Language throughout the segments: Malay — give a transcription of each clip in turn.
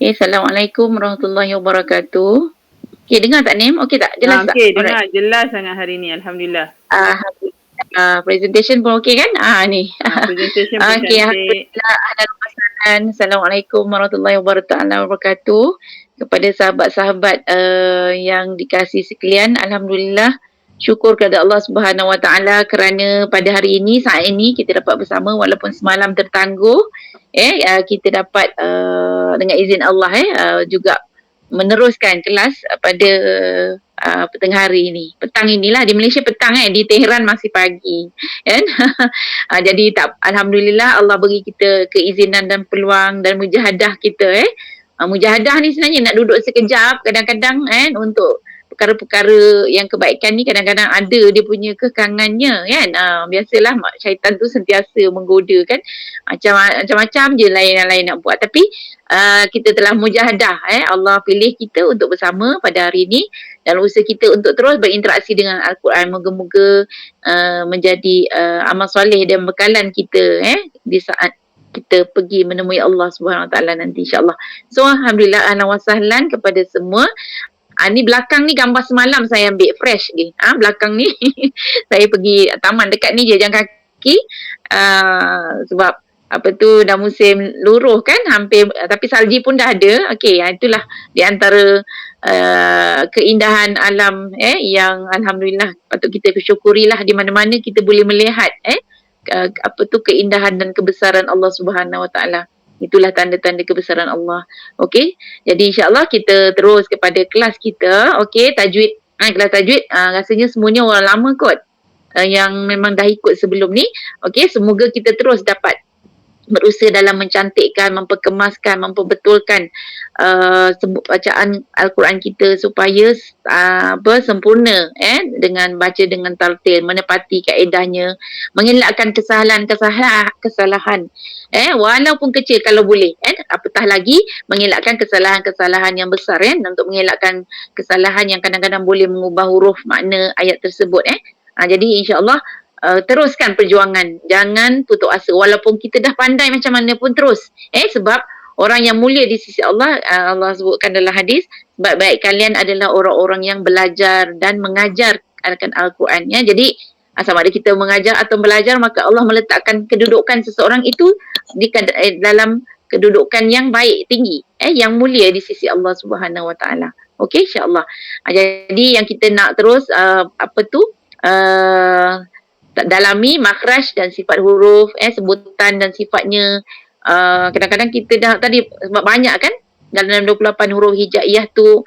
Okay, Assalamualaikum warahmatullahi wabarakatuh. Okay, dengar tak Nim? Okay tak? Jelas tak? Okey, dengar jelas sangat hari ni. Alhamdulillah. Alhamdulillah. Presentation pun okey kan? Ni. Presentation pun Okey, cantik. Alhamdulillah. Ahlan wa sahlan. Assalamualaikum warahmatullahi wabarakatuh. Kepada sahabat-sahabat yang dikasihi sekalian, Alhamdulillah. Syukur kepada Allah Subhanahu Wa Taala kerana pada hari ini, saat ini kita dapat bersama walaupun semalam tertangguh. Kita dapat dengan izin Allah juga meneruskan kelas pada petang hari ini. Petang inilah di Malaysia petang di Tehran masih pagi. Kan? Jadi alhamdulillah Allah bagi kita keizinan dan peluang dan mujahadah kita mujahadah ni sebenarnya nak duduk sekejap kadang-kadang untuk perkara-perkara yang kebaikan ni kadang-kadang ada dia punya kekangannya kan. Biasalah syaitan tu sentiasa menggoda kan. Macam-macam je lain-lain nak buat, tapi kita telah mujahadah Allah pilih kita untuk bersama pada hari ini dan usaha kita untuk terus berinteraksi dengan Al-Quran. Moga-moga menjadi amal soleh dan bekalan kita di saat kita pergi menemui Allah Subhanahu Wa Taala nanti, insya-Allah. So alhamdulillah, ahlan wa sahlan kepada semua. Ni belakang ni gambar semalam saya ambil fresh ni. Belakang ni saya pergi taman dekat ni je, jalan kaki. Sebab apa tu dah musim luruh kan, hampir, tapi salji pun dah ada. Okey, itulah di antara keindahan alam yang alhamdulillah patut kita bersyukurilah di mana-mana kita boleh melihat apa tu keindahan dan kebesaran Allah Subhanahu Wa Taala. Itulah tanda-tanda kebesaran Allah. Okey. Jadi insya-Allah kita terus kepada kelas kita. Okey, tajwid. Kelas tajwid rasanya semuanya orang lama kot. Yang memang dah ikut sebelum ni. Okey, semoga kita terus dapat berusaha dalam mencantikkan, memperkemaskan, memperbetulkan bacaan Al-Quran kita supaya sempurna dengan baca dengan tartil, menepati kaedahnya, mengelakkan kesalahan walaupun kecil kalau boleh apatah lagi mengelakkan kesalahan-kesalahan yang besar untuk mengelakkan kesalahan yang kadang-kadang boleh mengubah huruf makna ayat tersebut jadi insya-Allah teruskan perjuangan, jangan putus asa walaupun kita dah pandai macam mana pun terus sebab orang yang mulia di sisi Allah, Allah sebutkan dalam hadis, baik-baik kalian adalah orang-orang yang belajar dan mengajar akan Al-Quran jadi sama ada kita mengajar atau belajar, maka Allah meletakkan kedudukan seseorang itu dalam kedudukan yang baik, tinggi yang mulia di sisi Allah Subhanahu Wa Taala. Okey, insya-Allah. Jadi yang kita nak terus dalami makhraj dan sifat huruf, sebutan dan sifatnya. Kadang-kadang kita dah tadi sebab banyak kan dalam 28 huruf hijaiyah tu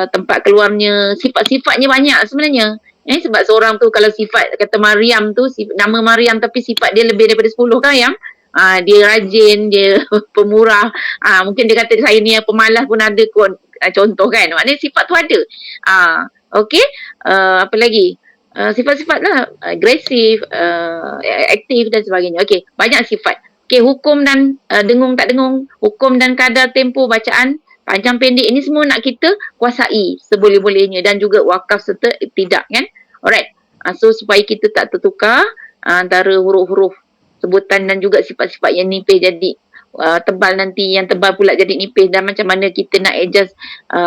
tempat keluarnya, sifat-sifatnya banyak sebenarnya. Sebab seorang tu kalau sifat kata Maryam tu, nama Maryam tapi sifat dia lebih daripada 10 kan yang dia rajin, dia pemurah. Mungkin dia kata saya ni pemalas pun ada kot, contoh kan. Maknanya sifat tu ada. Okey, apa lagi? Sifat-sifat lah, agresif, aktif dan sebagainya. Okey, banyak sifat. Okey, hukum dan dengung tak dengung, hukum dan kadar tempoh bacaan, panjang pendek, ini semua nak kita kuasai seboleh-bolehnya dan juga wakaf serta tidak kan. Alright. So supaya kita tak tertukar antara huruf-huruf sebutan dan juga sifat-sifat yang nipis jadi tebal, nanti yang tebal pula jadi nipis, dan macam mana kita nak adjust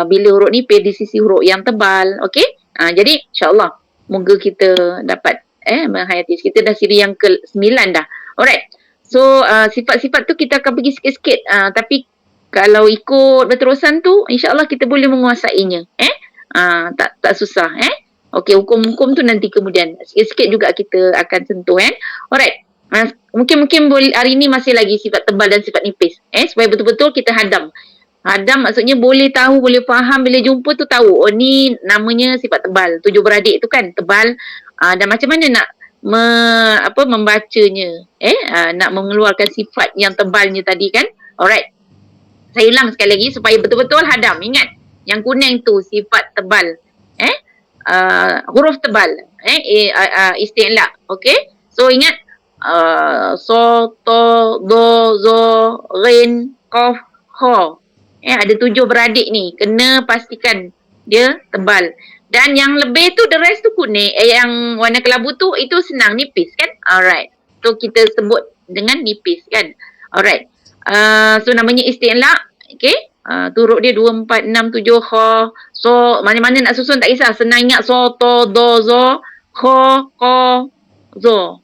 bila huruf nipis di sisi huruf yang tebal. Okey. Jadi insya-Allah moga kita dapat menghayati. Kita dah siri yang ke-9 dah. Alright. So sifat-sifat tu kita akan pergi sikit-sikit, tapi kalau ikut berterusan tu insya-Allah kita boleh menguasainya. Tak susah Okey, hukum-hukum tu nanti kemudian sikit-sikit juga kita akan sentuh Alright. Mungkin boleh hari ni masih lagi sifat tebal dan sifat nipis supaya betul-betul kita hadam. Hadam maksudnya boleh tahu, boleh faham, bila jumpa tu tahu ni namanya sifat tebal. 7 beradik tu kan tebal, dan macam mana nak membacanya nak mengeluarkan sifat yang tebalnya tadi kan. Alright. Saya ulang sekali lagi supaya betul-betul hadam. Ingat, yang kuning tu sifat tebal. Huruf tebal. Isti'la. Okay. So ingat, so, to, do, zo, rin, kof, ho. Ada 7 beradik ni. Kena pastikan dia tebal. Dan yang lebih tu, the rest tu kuning. Yang warna kelabu tu, itu senang, nipis kan. Alright. So kita sebut dengan nipis kan. Alright. So namanya isti'la. Okey. Turut dia 2, 4, 6, 7 kha. So mana-mana nak susun tak kisah. Senang ingat so, to, do, zo, kha, qa, zo.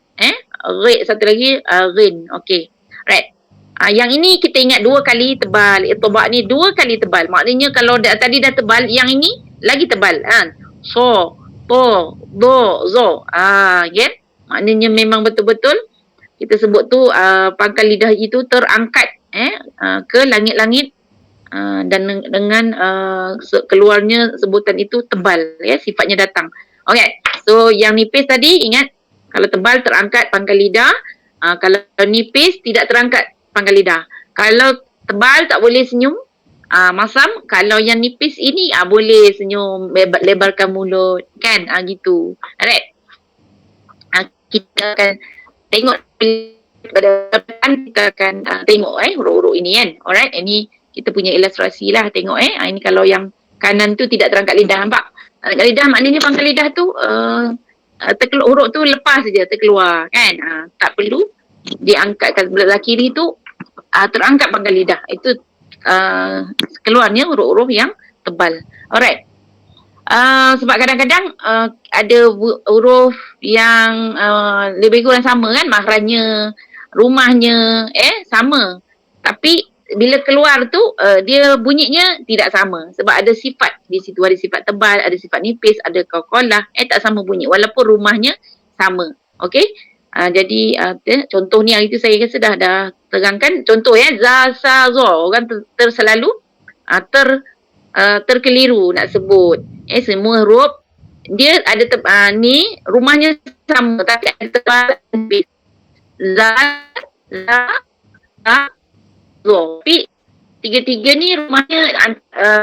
Re satu lagi rin. Okey. Right. Yang ini kita ingat 2 kali tebal. Itibak ni 2 kali tebal. Maknanya kalau tadi dah tebal, yang ini lagi tebal kan. So, to, do, zo. Kan? Maknanya memang betul-betul kita sebut tu pangkal lidah itu terangkat ke langit-langit dan dengan keluarnya sebutan itu tebal, ya, sifatnya datang. Okey. So yang nipis tadi ingat, kalau tebal terangkat pangkal lidah, kalau nipis tidak terangkat pangkal lidah. Kalau tebal tak boleh senyum, masam. Kalau yang nipis ini boleh senyum, lebarkan mulut, kan? Gitu. Alright. Kita akan tengok pada depan, kita akan tengok huruf-huruf ini kan. Alright, ini kita punya ilustrasi lah, tengok ini kalau yang kanan tu tidak terangkat lidah, nampak? Terangkat lidah maknanya pangkal lidah tu huruf tu lepas saja terkeluar kan. Tak perlu diangkatkan. Sebelah kiri tu terangkat pangkal lidah. Itu keluarnya huruf-huruf yang tebal. Alright. Sebab kadang-kadang ada huruf yang lebih kurang sama kan, makhrajnya, rumahnya sama. Tapi bila keluar tu dia bunyinya tidak sama sebab ada sifat di situ, ada sifat tebal, ada sifat nipis, ada qalqalah, tak sama bunyi walaupun rumahnya sama. Okey. Jadi contoh ni hari tu saya rasa dah terangkan. Contoh za, sa, zo, orang selalu terkeliru nak sebut. Semua huruf dia ada ni rumahnya sama tapi ada tebal nipis. Za, zo. Tapi tiga-tiga ni rumahnya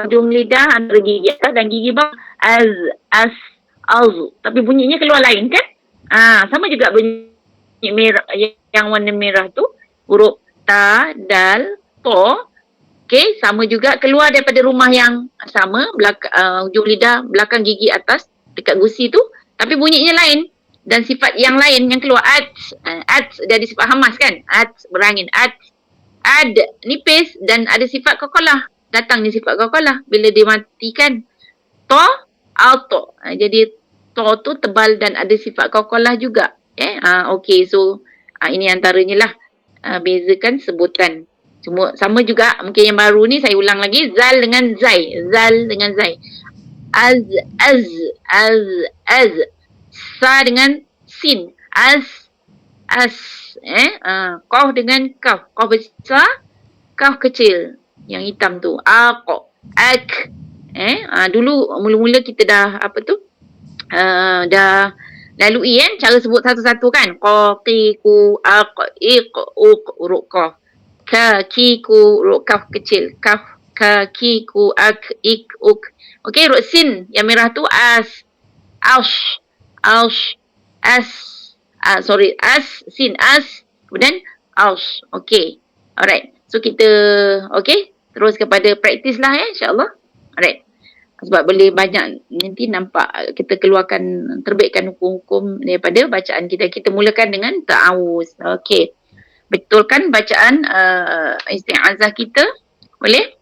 hujung lidah antara gigi atas dan gigi bawah. As, az. Tapi bunyinya keluar lain kan? Sama juga bunyi merah, yang warna merah tu huruf ta, dal, to. Okey, sama juga keluar daripada rumah yang sama, hujung lidah belakang gigi atas dekat gusi tu, tapi bunyinya lain dan sifat yang lain yang keluar. At dia ada sifat hamas kan? At berangin. Ad nipis dan ada sifat qalqalah. Datangnya sifat qalqalah bila dimatikan. To, auto. Jadi to tu tebal dan ada sifat qalqalah juga. Okey, so ini antaranya lah. Bezakan sebutan. Cuma sama juga, mungkin yang baru ni saya ulang lagi, zal dengan zai. Zal dengan zai. Az. Sa dengan sin. As. Qaf dengan kaf. Qaf besar, kaf kecil. Yang hitam tu. Aq. Ak. Dulu mula-mula kita dah dah lalui cara sebut satu-satu kan. Qa, qi, ku, aq, iq, uq, huruf qaf. Ka, ki, ku, huruf kaf kecil. Kaf, ka, ki, ku, ak, ik, uk. Okey, huruf sin yang merah tu as. Aush. As. As, sin, as. Kemudian aush. Okey. Alright. So kita, terus kepada praktis lah insyaAllah. Alright. Sebab boleh banyak nanti nampak kita terbitkan hukum-hukum daripada bacaan kita. Kita mulakan dengan ta'awuz. Okey. Betulkan bacaan isti'azah kita. Boleh?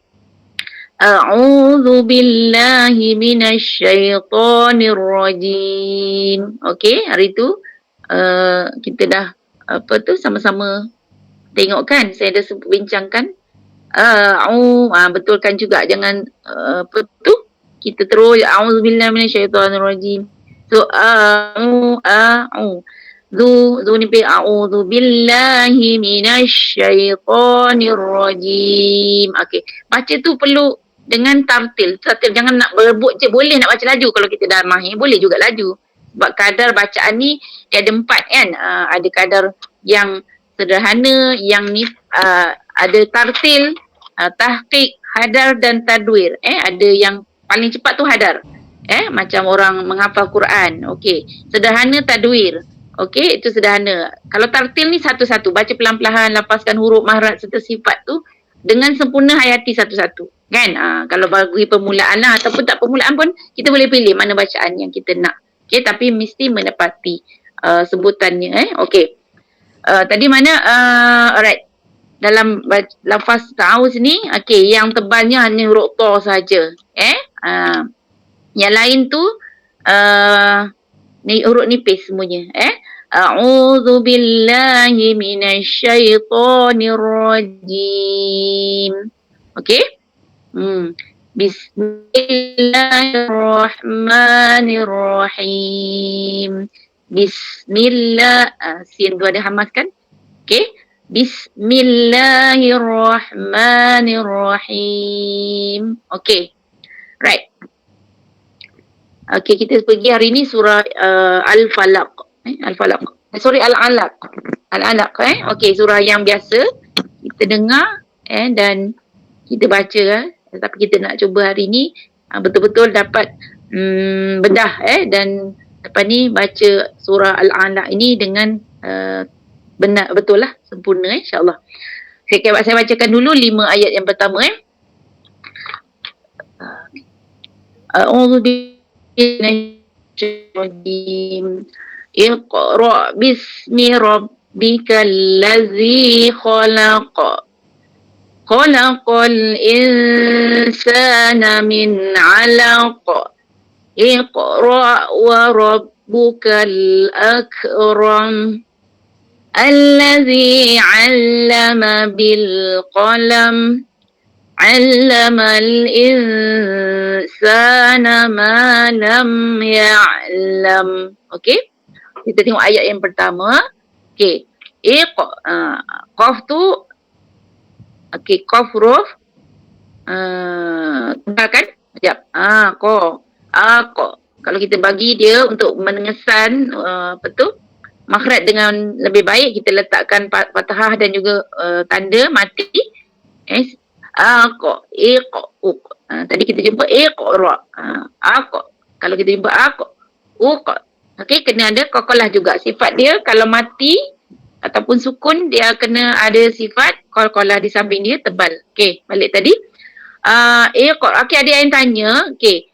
A'udzu billahi minasy syaithanir rajim. Okey, hari tu kita dah sama-sama tengok kan, saya dah bincangkan. Betulkan juga, jangan kita terus a'udzu billahi minasy syaithanir rajim. So Zu ni pe a'udzu billahi minasy syaithanir rajim. Okey, baca tu perlu dengan tartil. Jangan nak berebut je. Boleh nak baca laju kalau kita dah mahir, boleh juga laju. Sebab kadar bacaan ni dia ada 4 kan. Ada kadar yang sederhana, yang ni ada tartil, tahqiq, hadar dan tadwir. Ada yang paling cepat tu hadar. Macam orang menghafal Quran. Okey, sederhana tadwir. Okey, itu sederhana. Kalau tartil ni satu-satu, baca pelan-pelan, lapaskan huruf mahrat serta sifat tu dengan sempurna, hayati satu-satu. Kan? Kalau bagi permulaan lah ataupun tak permulaan pun, kita boleh pilih mana bacaan yang kita nak. Okey, tapi mesti menepati sebutannya. Okey. Tadi mana? Alright. dalam lafaz ta'awuz ni, okey, yang tebalnya hanya huruf ta saja. Yang lain tu ni huruf nipis semuanya. A'udzu billahi minasyaitonir rajim. Okey? Bismillahirrahmanirrahim. Bismillah. Sin tu ada hamas kan? Okey. Bismillahirrahmanirrahim. Okey. Right. Okey, kita pergi hari ni surah Al-Falaq. Al-Falaq. Sorry, Al-Alaq. Al-Alaq. Okey, surah yang biasa. Kita dengar dan kita baca. Tapi kita nak cuba hari ni betul-betul dapat bedah dan lepas ni baca surah Al-Alaq ini dengan benar, betul lah, sempurna insyaAllah. Saya bacakan dulu 5 ayat yang pertama. A'udzu billahi minasyaitonir rajim. Iqra' bismi rabbikal ladzi khalaq. Khalaqal insana min 'alaq. Iqra' wa rabbukal akram. Allazi 'allama bil qalam. 'Allamal insana ma lam ya'lam. Okey. Kita tengok ayat yang pertama. Okey. Qaf tu okey, qaf huruf kan? Sekejap. Qa. Qa. Kalau kita bagi dia untuk mengesan makhraj dengan lebih baik, kita letakkan fathah dan juga tanda mati. Qa. Iqa. Tadi kita jumpa iqra. Aqa. Kalau kita jumpa aqa. Uqa. Okey, kena ada qalqalah juga. Sifat dia kalau mati ataupun sukun, dia kena ada sifat qalqalah di samping dia tebal. Okey, balik tadi. Iqa. Okey, ada yang tanya. Okey.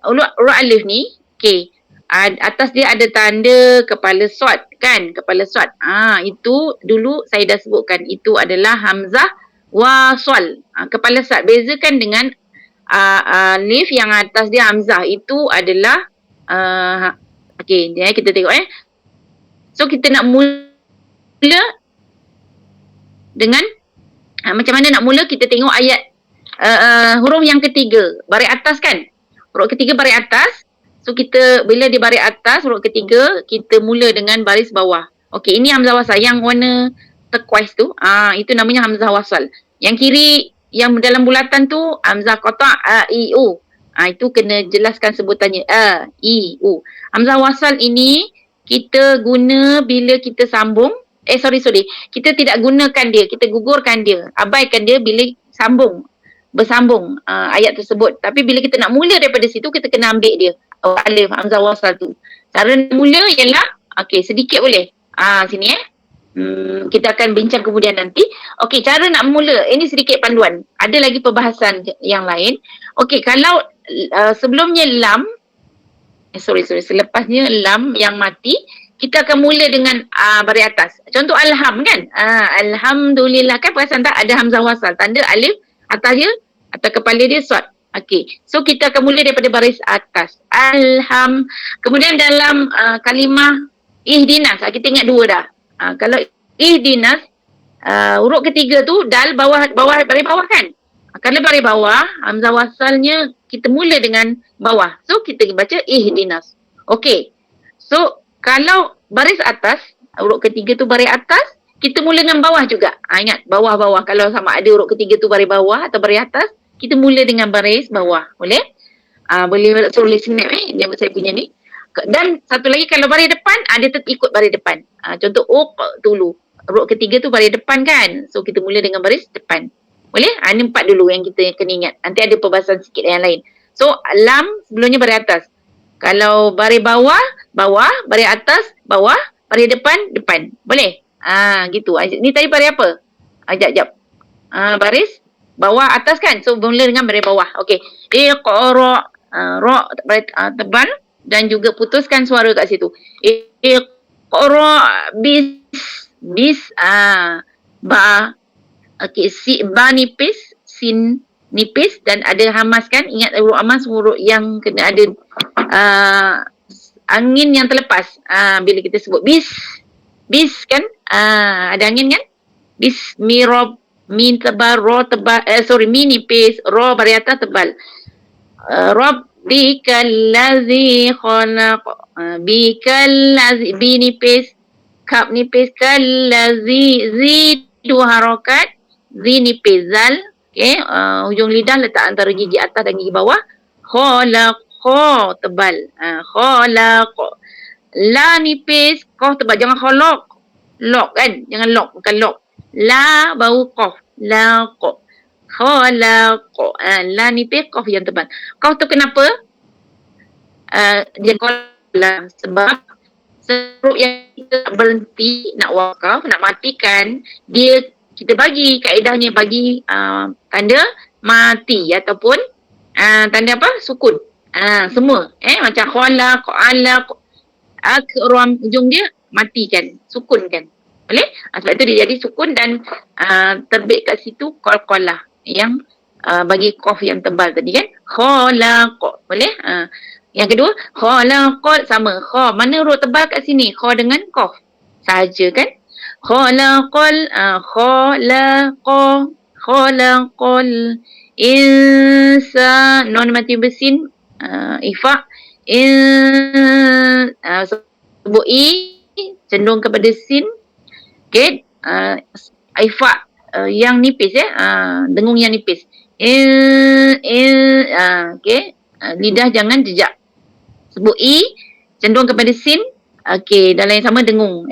Huruf alif ni, okey. Atas dia ada tanda kepala shad kan? Kepala shad. Itu dulu saya dah sebutkan. Itu adalah hamzah wasal. Kepala shad. Bezakan dengan alif yang atas dia hamzah. Itu adalah okey, kita tengok So kita nak mula dengan macam mana nak mula, kita tengok ayat huruf yang ketiga, baris atas kan? Huruf ketiga baris atas. So kita bila di baris atas huruf ketiga, kita mula dengan baris bawah. Okey, ini hamzah wasal yang warna turquoise tu. Itu namanya hamzah wasal. Yang kiri yang dalam bulatan tu hamzah qata' a i u. Itu kena jelaskan sebutannya a i u. Hamzah wasal ini kita guna bila kita sambung. Sorry. Kita tidak gunakan dia, kita gugurkan dia. Abaikan dia bila bersambung ayat tersebut. Tapi bila kita nak mula daripada situ, kita kena ambil dia. Alif, hamzah wasal tu. Cara mula ialah, okey, sedikit boleh. Sini kita akan bincang kemudian nanti. Okey, cara nak mula. Ini sedikit panduan. Ada lagi perbahasan yang lain. Okey, kalau sebelumnya lam, selepasnya lam yang mati, kita akan mula dengan baris atas. Contoh alham kan? Alhamdulillah kan, perasan tak ada hamzah wasal. Tanda alif atas dia, atas kepala dia shad. Okey. So kita akan mula daripada baris atas. Alham. Kemudian dalam kalimah ihdinas, kita ingat dua dah. Kalau ihdinas, huruf ketiga tu dal baris bawah kan? Kalau baris bawah, hamzah wasalnya kita mula dengan bawah. So kita baca ihdinas. Okey. So kalau baris atas, huruf ketiga tu baris atas, kita mula dengan bawah juga. Ingat bawah-bawah. Kalau sama ada huruf ketiga tu baris bawah atau baris atas, kita mula dengan baris bawah. Boleh? Boleh tulis snap dia saya punya ni. Dan satu lagi, kalau baris depan, dia tetap ikut baris depan. Contoh uq dulu. Huruf ketiga tu baris depan kan? So kita mula dengan baris depan. Boleh? Ini 4 dulu yang kita kena ingat. Nanti ada perbahasan sikit yang lain. So lam sebelumnya baris atas. Kalau baris bawah, baris atas, bawah, baris depan. Boleh? Gitu. Ni tadi baris apa? Jap. Baris bawah atas kan? So mula dengan baris bawah. Okey. Iqra, ra tebal dan juga putuskan suara kat situ. Iqra bis ba Okey, ba nipis, sin nipis dan ada hamas kan. Ingat huruf hamas huruf yang kena ada uh, angin yang terlepas. Bila kita sebut bis kan, ada angin kan. Bismi rob, min tebal, ro tebal, mi nipis, ro bari atas tebal. Rabbikal ladzi khalaq, bikal ladzi, bi nipis, kap nipis, kal ladzi, zi dua harakat, zi nipis, zal, okey, hujung lidah letak antara gigi atas dan gigi bawah. Khalaq, kha tebal, khalaq. La nipis, qaf tebal, jangan khalaq. Lock kan, jangan lock, bukan lock. La baru qaf, la qa. Khalaq. La nipis, qaf yang tebal. Qaf tu kenapa? Dia qala sebab huruf yang kita nak berhenti, nak wakaf, nak matikan, dia kita bagi kaedahnya bagi tanda mati ataupun tanda apa? Sukun. Semua. Macam khalaq, alaq, akram, ujung dia matikan, sukunkan. Boleh? Sebab itu dia jadi sukun dan terbit kat situ qalqalah yang bagi qaf yang tebal tadi kan. Khalaq. Boleh? Yang kedua, khalaqal sama. Kha, mana huruf tebal kat sini? Kha dengan qaf saja kan? Khalaqal, khalaqal insan, non mati bersin, ifa, sebut i, cenderung kepada sin. Okay, ifa yang nipis dengung yang nipis. Okay, lidah jangan jejak. Sebut i, cenderung kepada sin. Okey, dalam yang sama dengung.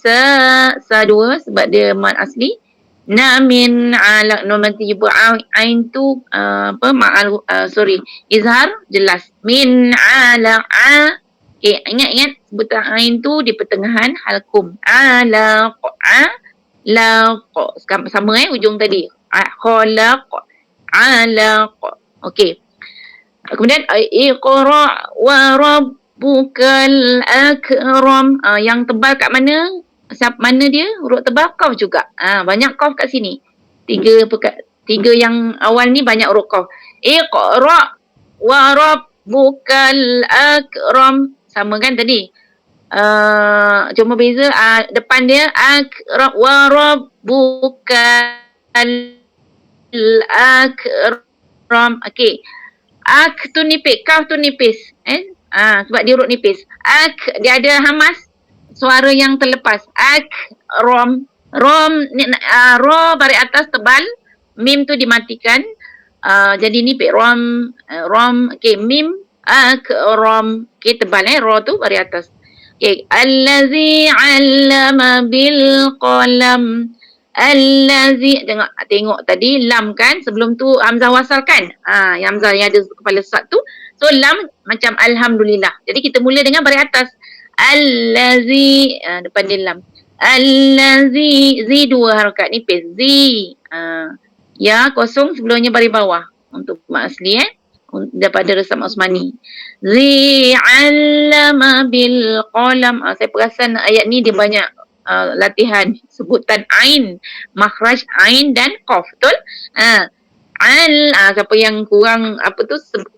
Sa dua sebab dia mad asli. Na min alaq, nun mati ain tu ma'al izhar jelas. Min alaq okey, ingat sebutan ain tu di pertengahan halkum. Alaq laq, sama hujung tadi. Khalaq alaq. Okey. Kemudian iqra wa rabbukal akram. Yang tebal kat mana? Mana dia? Huruf tebal qaf juga. Banyak qaf kat sini. Tiga yang awal ni banyak huruf qaf. Iqra wa rabbukal akram. Sama kan tadi? Cuma beza depan dia akram wa rabbukal akram. Okey. Ak tu nipis, kaf tu nipis. Sebab dia huruf nipis. Ak, dia ada hamas, suara yang terlepas. Ak, rom. Ro bari atas tebal, mim tu dimatikan. Jadi nipis. Rom, okey, mim, ak, rom. Okey, tebal ro tu bari atas. Okey, allazi 'allama bil qalam. Allazi, tengok tadi lam kan, sebelum tu hamzah wasal kan, yang hamzah yang ada kepala sad tu, so lam macam alhamdulillah, jadi kita mula dengan baris atas. Allazi, depan dia lam. Allazi, zi dua harakat nipis, zi, ya kosong sebelumnya baris bawah untuk mak asli daripada Resam Osmani. Zi 'allama bil qalam. Saya perasan ayat ni dia banyak latihan sebutan ain, makhraj ain dan qaf, betul? Siapa yang kurang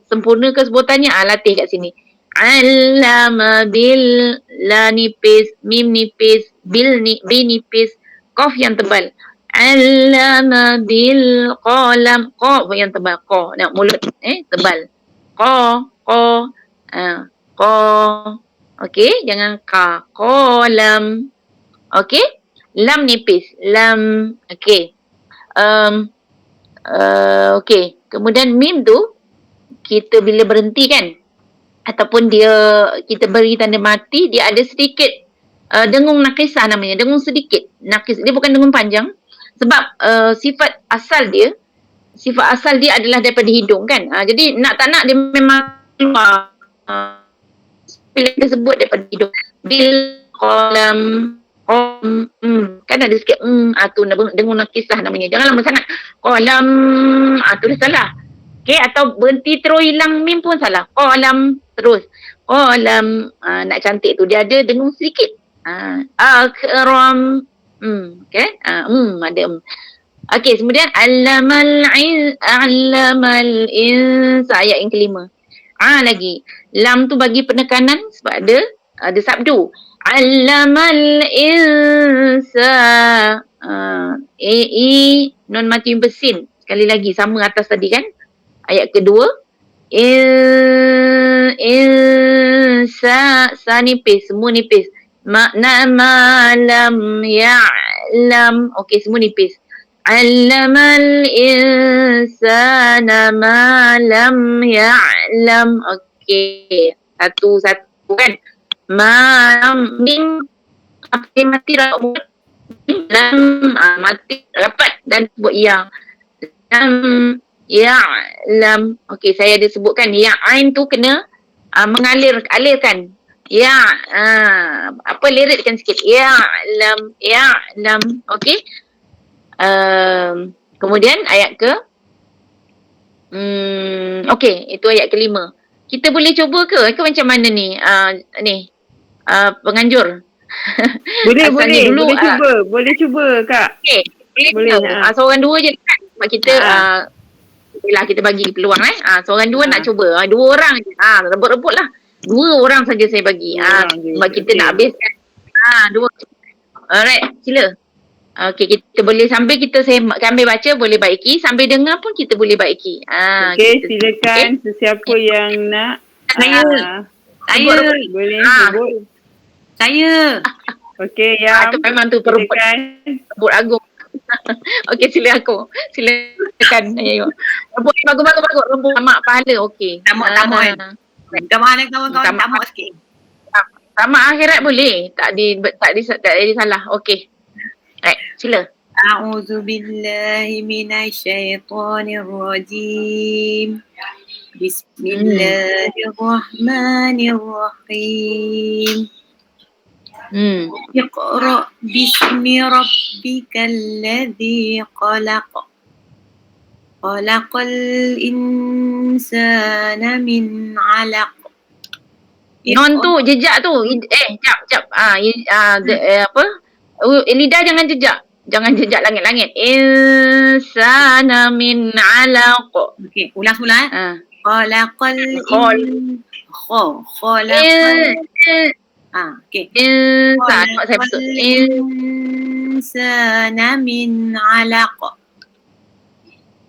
sempurna ke sebutannya, latih kat sini. Allama bil, la nipis, mim nipis, bi nipis, qaf yang tebal. Allama bil qalam, qa yang tebal, qa. Nak mulut tebal. Qa. Okey, jangan ka. Qalam. Okey, lam nipis, lam. Okey. Okey, kemudian mim tu kita bila berhenti kan, ataupun kita beri tanda mati, dia ada sedikit dengung nakisah namanya, dengung sedikit. Nakis, dia bukan dengung panjang sebab sifat asal dia adalah daripada hidung kan. Jadi nak tak nak dia memang keluar. Bila kita sebut daripada hidung. Bil qalam, kan ada sikit tu dengung nakisah namanya. Jangan lama sangat. Qalam, tu dah salah. Okey, atau berhenti terus hilang mim pun salah. Qalam terus. Qalam, nak cantik tu dia ada dengung sedikit. Akram, Okay? Ada Okey, kemudian allamal insa ayat yang kelima. Lagi. Lam tu bagi penekanan sebab ada sabdu. Allamal insa. Non mati bersin. Sekali lagi sama atas tadi kan? Ayat kedua. Sa nipis, semua nipis. Makna malam ya'lam. Okey, semua nipis. Allamal insana ma lam ya'lam. Okey. Satu-satu kan. Malam mim apa yang mati rapat lam mati rapat dan sebut yang lam ya'lam. Okey, saya ada sebutkan ya'ain tu kena alirkan. Apa lirikkan sikit. Ya'lam. Okey. Kemudian ayat ke okey, itu ayat kelima. Kita boleh cuba ke macam mana ni? Penganjur. Boleh dulu, boleh cuba Kak. Okey, boleh. Seorang dua je kan. Sebab kita yelah, kita bagi peluang seorang dua nak cuba. Dua orang je. Rebut-rebut lah. Dua orang saja saya bagi. Sebab kita nak habiskan. Dua. Alright, sila. Okey, kita boleh sambil kita ambil baca boleh baiki, sambil dengar pun kita boleh baiki. Okey, silakan sesiapa yang nak. Saya. Boleh sebut. Saya. Okey, yang tu memang tu rebut agung. Okey, silakan. Ayo. Rebut bagus. Rebut tamak pahala. Okey. Tamak kan. Tamak ada kawan-kawan tamak sikit. Tamak akhirat boleh. Tak ada salah. Okey. Baik, sila. A'udzu billahi minasyaitonir rajim. Bismillahirrahmanirrahim. Iqra bismi rabbikal ladzi khalaq. Khalaqal insana min 'alaq. Non tu jejak tu. Jap. Apa? Lidah jangan jejak. Jangan jejak langit-langit. Insana min 'alaq. Okey, ulang semula Khalaqal okey. Insana min 'alaq.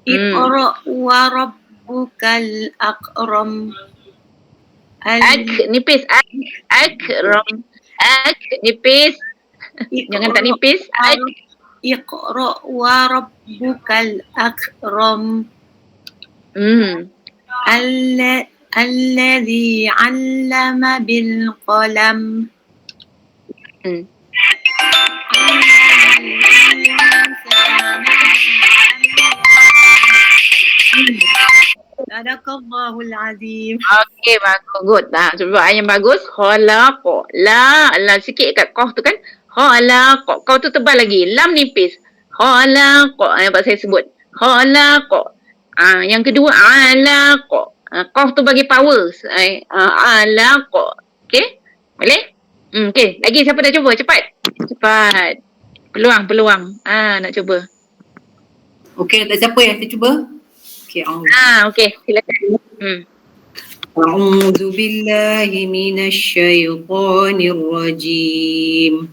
Iqra wa rabbukal akram. Nipis. Akram. Nipis. Jangan tak nipis. Iqra wa rabbukal akram. Alladhi 'allama bil qalam. Sadaqallahul azim. Okey, bagus. Good. Sebab yang bagus. Khalaq. La sikit kat qaf tu kan. Khalaq. Qaf tu tebal lagi. Lam nipis. Khalaq. Nampak saya sebut. Khalaq. Yang kedua alaq. Qaf tu bagi power. Alaq. Okey? Boleh? Okey. Lagi siapa dah cuba? Cepat. Peluang. Nak cuba. Okey, tak siapa yang kita cuba? Okey, okey. Silakan. A'udzu billahi minasyaitonir rajim.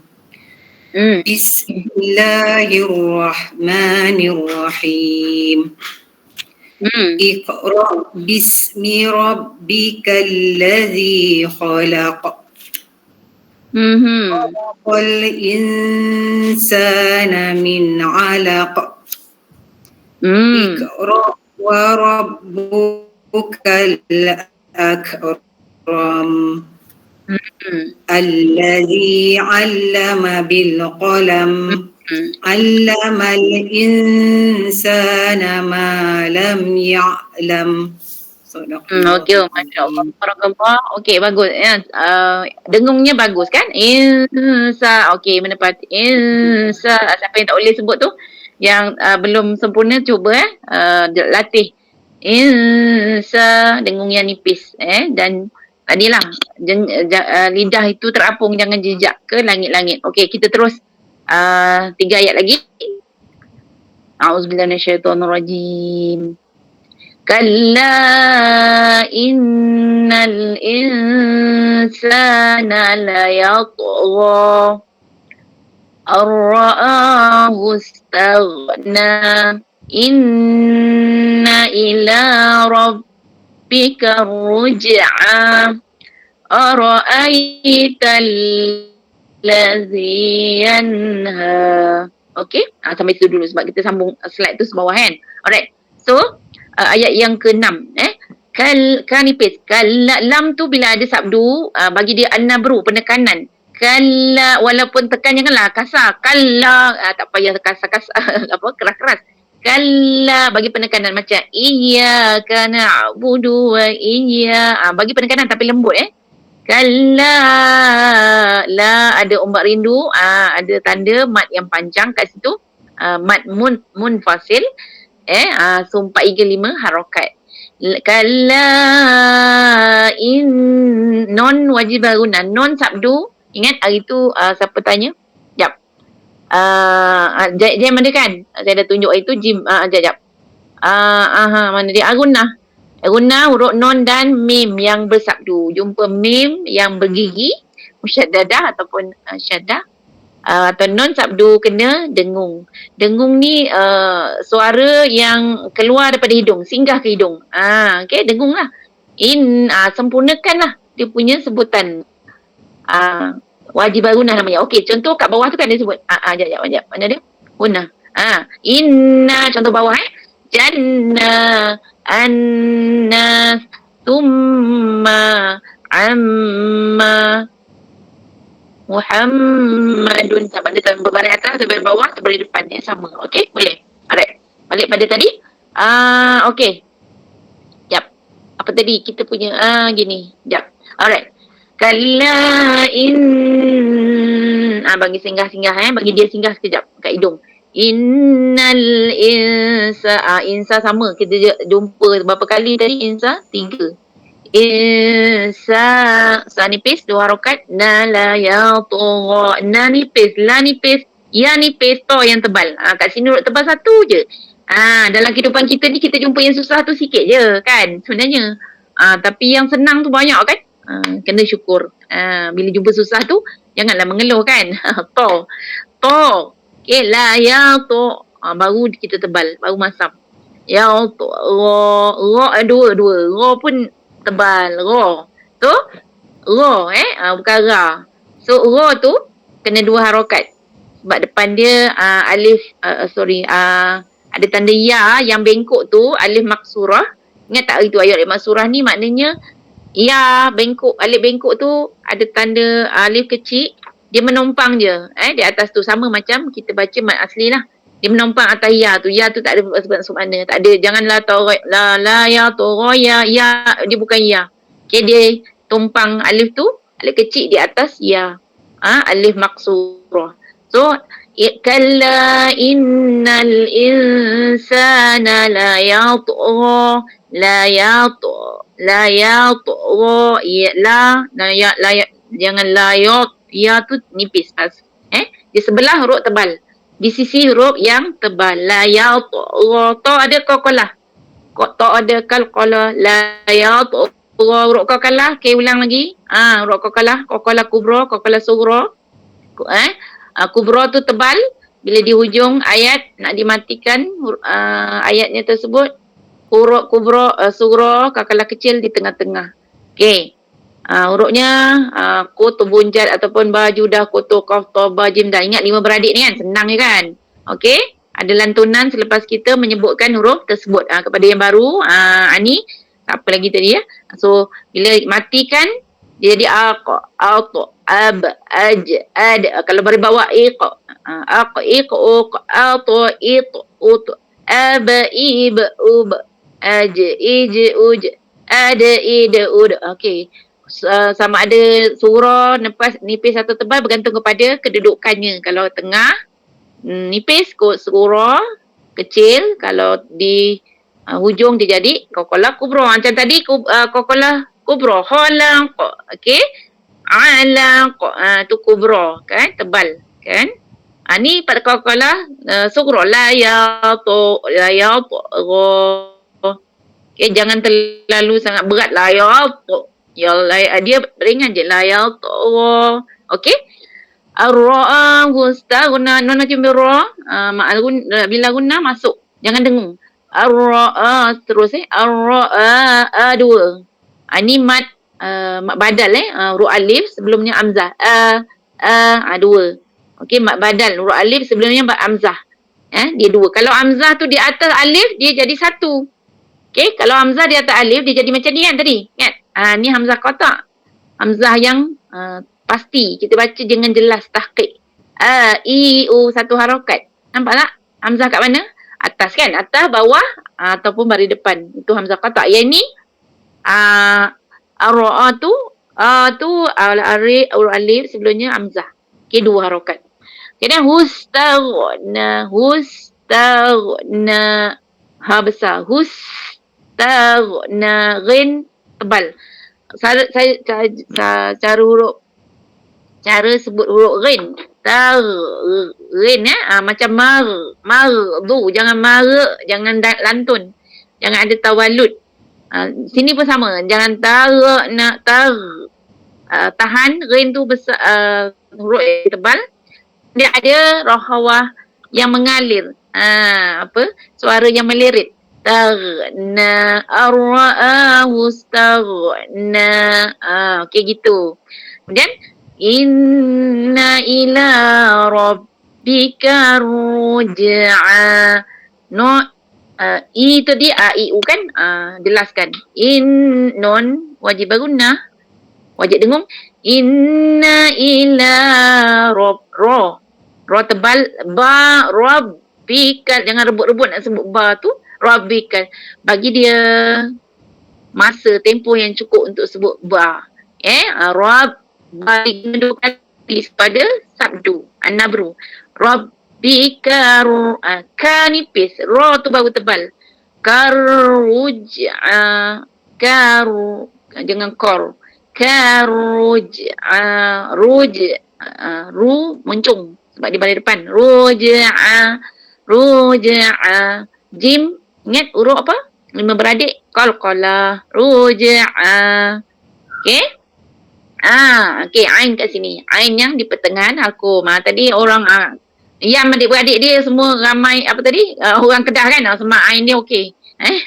Bismillahirrahmanirrahim. Iqra bismi rabbikal ladzi khalaq. Khalaqal insana min 'alaq. Iqra wa rabbukal akram. Alladzi 'allama bil qalam. 'Allamal insana ma lam ya'lam. Okey, masya-Allah. Barakallah. Okey, bagus. Dengungnya bagus kan? Insa. Okey, menepati. Insa. Siapa yang tak boleh sebut tu, yang belum sempurna, cuba latih. Insa. Dengung yang nipis. Dan tadilah lidah itu terapung, jangan jejak ke langit-langit. Okey, kita terus 3 ayat lagi. A'udzubillahi minasyaitonirrajim. Kalla innal insana layatgha ar-ra'ahu istaghna inna ila rabbika ruj'a ara'aital ladzi yanha. Okey, sampai situ dulu sebab kita sambung slide tu sebawah kan. Alright. So, ayat yang ke-6 nipis. Lam tu bila ada sabdu, bagi dia an-nabru, penekanan. Kalla, walaupun tekan janganlah kasar. Kalla, tak payah kasar-kasar apa keras-keras. Kalla, bagi penekanan macam iyyaka na'budu wa bagi penekanan tapi lembut Kalla, la ada ombak rindu, ada tanda mat yang panjang kat situ, mat munfasil, so 4, 3, 5 harokat. Kalla non wajib guna, non sabdu. Ingat hari tu siapa tanya? Jap. Jam ada kan? Saya dah tunjuk hari tu jim. Jap. Mana dia? Guna huruf non dan mim yang bersabdu. Jumpa mim yang bergigi, musyaddadah ataupun syaddah. Atau non sabdu kena dengung. Dengung ni suara yang keluar daripada hidung, singgah ke hidung. Okay, dengung lah. Sempurnakan lah dia punya sebutan. Wajib guna namanya. Okey, contoh kat bawah tu kan dia sebut. Jap. Mana dia? Guna. Inna, contoh bawah Jannah, annas, thumma, amma, Muhammadun. Tak ada berbaris atas, berbaris bawah, berbaris depan. Sama. Okey, boleh. Alright. Balik pada tadi. Okey. Jap. Apa tadi? Kita punya, gini. Jap. Alright. Kalla bagi singgah-singgah bagi dia singgah sekejap kat hidung. Innal insa sama kita jumpa berapa kali tadi insa? 3. Insa nipis 2 harakat, na la ya tugha, na nipis, la nipis, ya nipis, to yang tebal. Kat sini huruf tebal 1 je. Dalam kehidupan kita ni kita jumpa yang susah tu sikit je kan sebenarnya. Tapi yang senang tu banyak kan. Kena syukur. Bila jumpa susah tu janganlah mengeluh kan. To. Okay, la ya to. Baru kita tebal, baru masam. Ya to. Ro dua. Ro pun tebal. Ro. Tu ro bukan ra. So ro tu kena 2 harakat. Sebab depan dia alif ada tanda ya yang bengkok tu alif maksurah. Ingat tak itu ayat maksurah ni maknanya ya bengkok, alif bengkok tu ada tanda alif kecil, dia menompang je di atas tu, sama macam kita baca mat asli lah. Dia menompang atas ya tu tak ada sebab mana, tak ada, janganlah la ya ya dia bukan ya. Okay, dia tumpang alif tu, alif kecil di atas ya. Alif maksurah. So kalla innal insana la yatgha, jangan ya tu nipis pas. Di sebelah huruf tebal, di sisi huruf yang tebal. La yatgha, to ada qalqalah, to ada qalqalah. La yatgha, huruf qalqalah. Okay, ulang lagi. Huruf qalqalah kubra, qalqalah sughra. Kubra tu tebal. Bila di hujung ayat nak dimatikan ayatnya tersebut, huruf kubra, sughra, qalqalah kecil di tengah-tengah. Okey. Hurufnya ko tu bunjat ataupun baju dah koto qaf ta ba jim dah. Ingat 5 beradik ni kan, senang je kan. Okey, ada lantunan selepas kita menyebutkan huruf tersebut kepada yang baru. Ni apa lagi tadi So bila matikan dia jadi aqa, ab, aj, ad. Kalau baris bawah iqa, ut, ab, ib, ub, aj, ij, uj, ad, id, ud. Okey. Sama ada surah nipis atau tebal bergantung kepada kedudukannya. Kalau tengah nipis surah kecil, kalau di hujung dia jadi qalqalah kubra. Macam tadi qalqalah kubra, khalaq. Okey, alaq tu kubra kan, tebal kan. Ni pada qaqalah sughra la ya to. Okay, jangan terlalu sangat berat la ya to. Dia ringan je la ya to. Okey. Ar-ra'a wastaghna, nun macam ra, bila guna masuk, jangan dengung. Ar-ra'a terus ar-ra'a dua. Ni mat badal ru alif sebelumnya hamzah. Dua. Okey, mat badal ru alif sebelumnya hamzah. Dia dua. Kalau hamzah tu di atas alif dia jadi satu. Okey, kalau hamzah di atas alif dia jadi macam ni kan tadi. Ingat? Ni hamzah qata'. Hamzah yang pasti. Kita baca dengan jelas tahqiq. Satu harakat. Nampak tak? Hamzah kat mana? Atas kan? Atas, bawah ataupun baris depan. Itu hamzah qata'. Yang ni ar-ra'a tu alif sebelumnya hamzah. Okey, dua harakat. Kemudian hustaghna ha besar. Hustaghna ghin tebal. Cara sebut huruf ghin. Ghin macam mardu, jangan jangan lantun. Jangan ada tawalud. Sini pun sama, jangan tahan ghin tu besar, huruf tebal. Dia ada rahawah yang mengalir. Suara yang melirit. Taghna ar-ra'ahu staghna. Okey gitu. Kemudian inna ila rabbika ruj'a. I tadi i u kan? Jelaskan. Non wajib guna. Wajib dengung. Inna ila ra tebal, ba rabbika, jangan rebut-rebut nak sebut ba tu. Rabbika, bagi dia masa tempoh yang cukup untuk sebut ba. Rabb, bagi dua kali pada sabdu an-nabru. Rabbika ka nipis, ra tu baru tebal. Jangan kor. Ru muncung sebab di baris depan. Ruj'a. Jim, ingat huruf apa? 5 beradik. Qalqalah. Ruj'a. Okey? Okey, ain kat sini. Ain yang di pertengahan halqum. Tadi orang yang adik-beradik dia semua ramai apa tadi? Orang Kedah kan? Semua ain dia okey.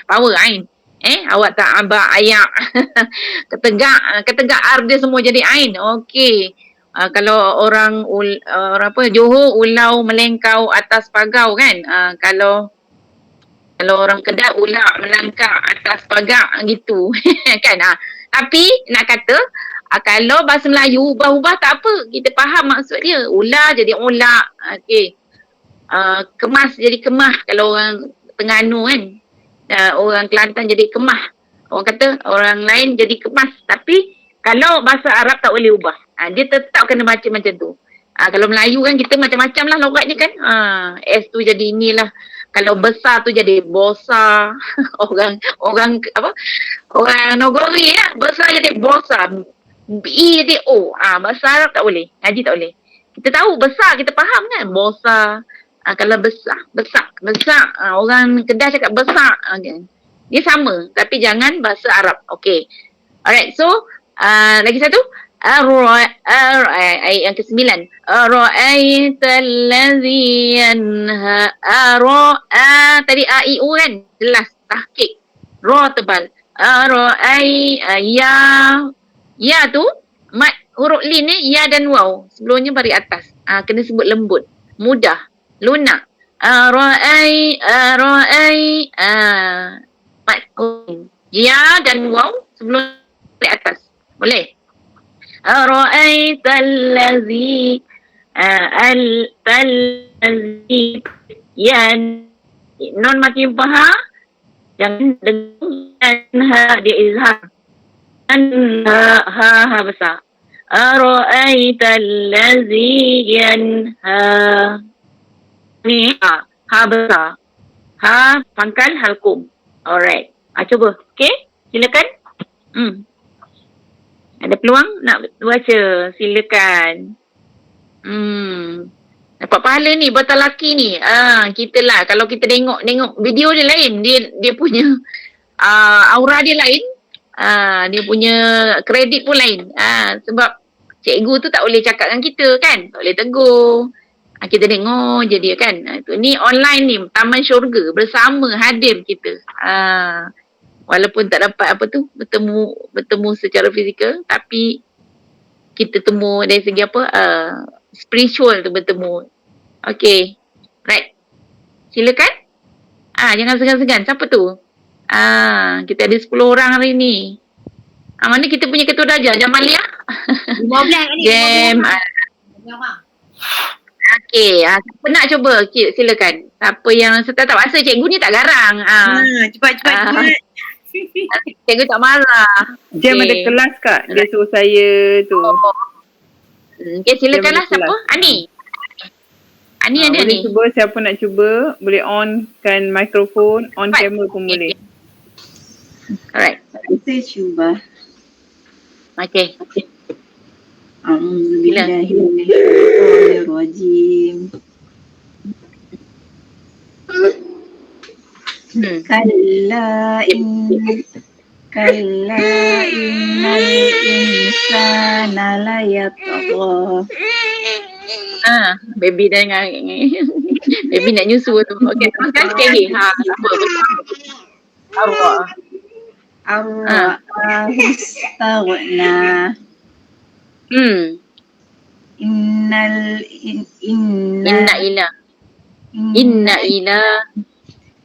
Power ain. Awak tak abak ayak. Ketegak ar dia semua jadi ain. Okey. Kalau orang Johor, ulau, melengkau, atas pagau kan. Kalau orang Kedah, ular melangkah atas pagar gitu. Kan? Tapi nak kata kalau bahasa Melayu ubah-ubah tak apa. Kita faham maksud dia. Ular jadi ular. Okey. Kemas jadi kemah kalau orang Terengganu kan. Orang Kelantan jadi kemah. Orang kata orang lain jadi kemas. Tapi kalau bahasa Arab tak boleh ubah. Dia tetap kena baca macam tu. Kalau Melayu kan kita macam-macam lah logatnya kan. S tu jadi inilah. Kalau besar tu jadi bosa. orang Nogori ya. Besar jadi bosa. I jadi O. Bahasa Arab tak boleh. Ngaji tak boleh. Kita tahu besar, kita faham kan. Bosa. Kalau besar. Orang Kedah cakap besar. Dia sama. Tapi jangan bahasa Arab. Okay. Alright. So, lagi satu. Ayat yang ke-9. Ara'aital ladzi yanha. Tadi a i u kan jelas tahqiq. Ra tebal. Ya tu mat huruf lin ni ya dan waw. Sebelumnya baris atas. Kena sebut lembut. Mudah. Lunak. Mat ya dan waw sebelum baris atas. Boleh? Ara'aital ladzi non mati paha jangan dengan dia izhar ha besar. Ara'aital ladzi yanha ni ha besar. Ha pangkal halqum. Alright. Cuba. Okey? Silakan. Ada peluang nak baca? Silakan. Dapat pahala ni buat lelaki ni. Kita lah kalau kita tengok video dia lain, dia punya aura dia lain. Dia punya kredit pun lain. Sebab cikgu tu tak boleh cakap dengan kita kan, tak boleh tegur. Kita tengok je dia kan. Ni online ni, taman syurga bersama hadir kita. Walaupun tak dapat bertemu secara fizikal, tapi kita temu dari segi spiritual tu bertemu. Okay. Right. Silakan. Jangan segan-segan. Siapa tu? Kita ada 10 orang hari ni. Mana kita punya ketua darjah? Jamalia? 15 kali. Jam. Okay. Siapa nak cuba? Silakan. Siapa yang tak rasa cikgu ni tak garang. Cepat. Cikgu tak marah. Jam ada kelas Kak. Dia suruh saya tu. Okay, silakanlah siapa? Ani ada boleh ni. cuba, siapa nak cuba boleh onkan mikrofon, on kamera pun boleh. Alright. Saya cuba. Okay. A'udzubillahiminasyaitonirrajim. Kalla innal insana layatgha. Baby dah dengar. Baby nak nyusu tu. Okay, teruskan sekali. Ar-ra'ahu istaghna.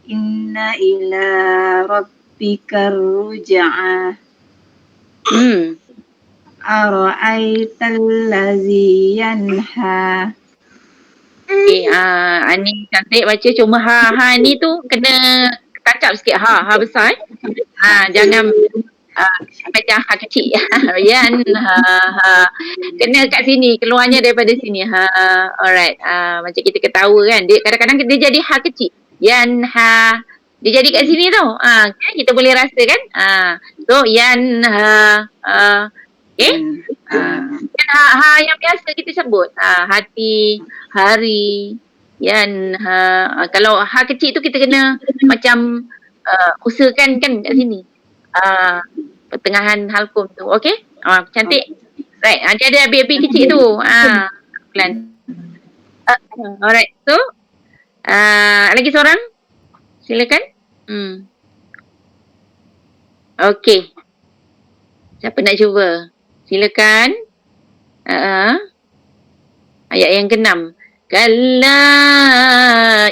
Inna ila rabbika ruj'a. Ara'aital ladzi yanha. Okay, Ani cantik baca, cuma ha ni tu kena tacap sikit, ha besar jangan macam ha kecil. Yan kena kat sini, keluarnya daripada sini. Alright. Macam kita ketawa kan, dia kadang-kadang dia jadi ha kecil. Yan dia jadi kat sini tau. Kan kita boleh rasa kan. So yan okay. Yang biasa kita sebut. Hati, hari, yan kalau kecil tu kita kena macam usahakan kan kat sini. Pertengahan halkum tu. Okay? Cantik. Right. Dia ada api-api kecil tu. Pelan. Alright. So, lagi seorang? Silakan. Okay. Siapa nak cuba? Silakan. Ayat yang ke-6. Kalla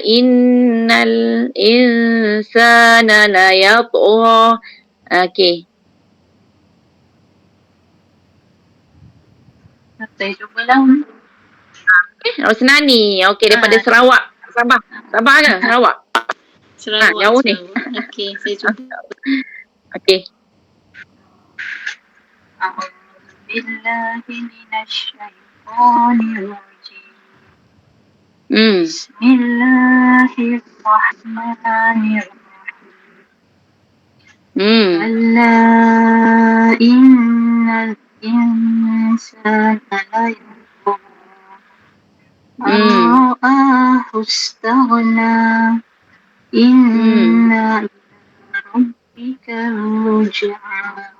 innal insana layatgha. Okay. Saya cubalah. Rosnani. Okay, daripada Sarawak. Sabah ke? Sarawak. Jauh ni. Okey, saya cuba. Okay. A'udzubillahi minasyaitonirrajim. Hmm. Bismillahirrahmanirrahim. Alla innal insana layatgha. Ara'ahu istaghna. Inna ila rabbika ruj'a.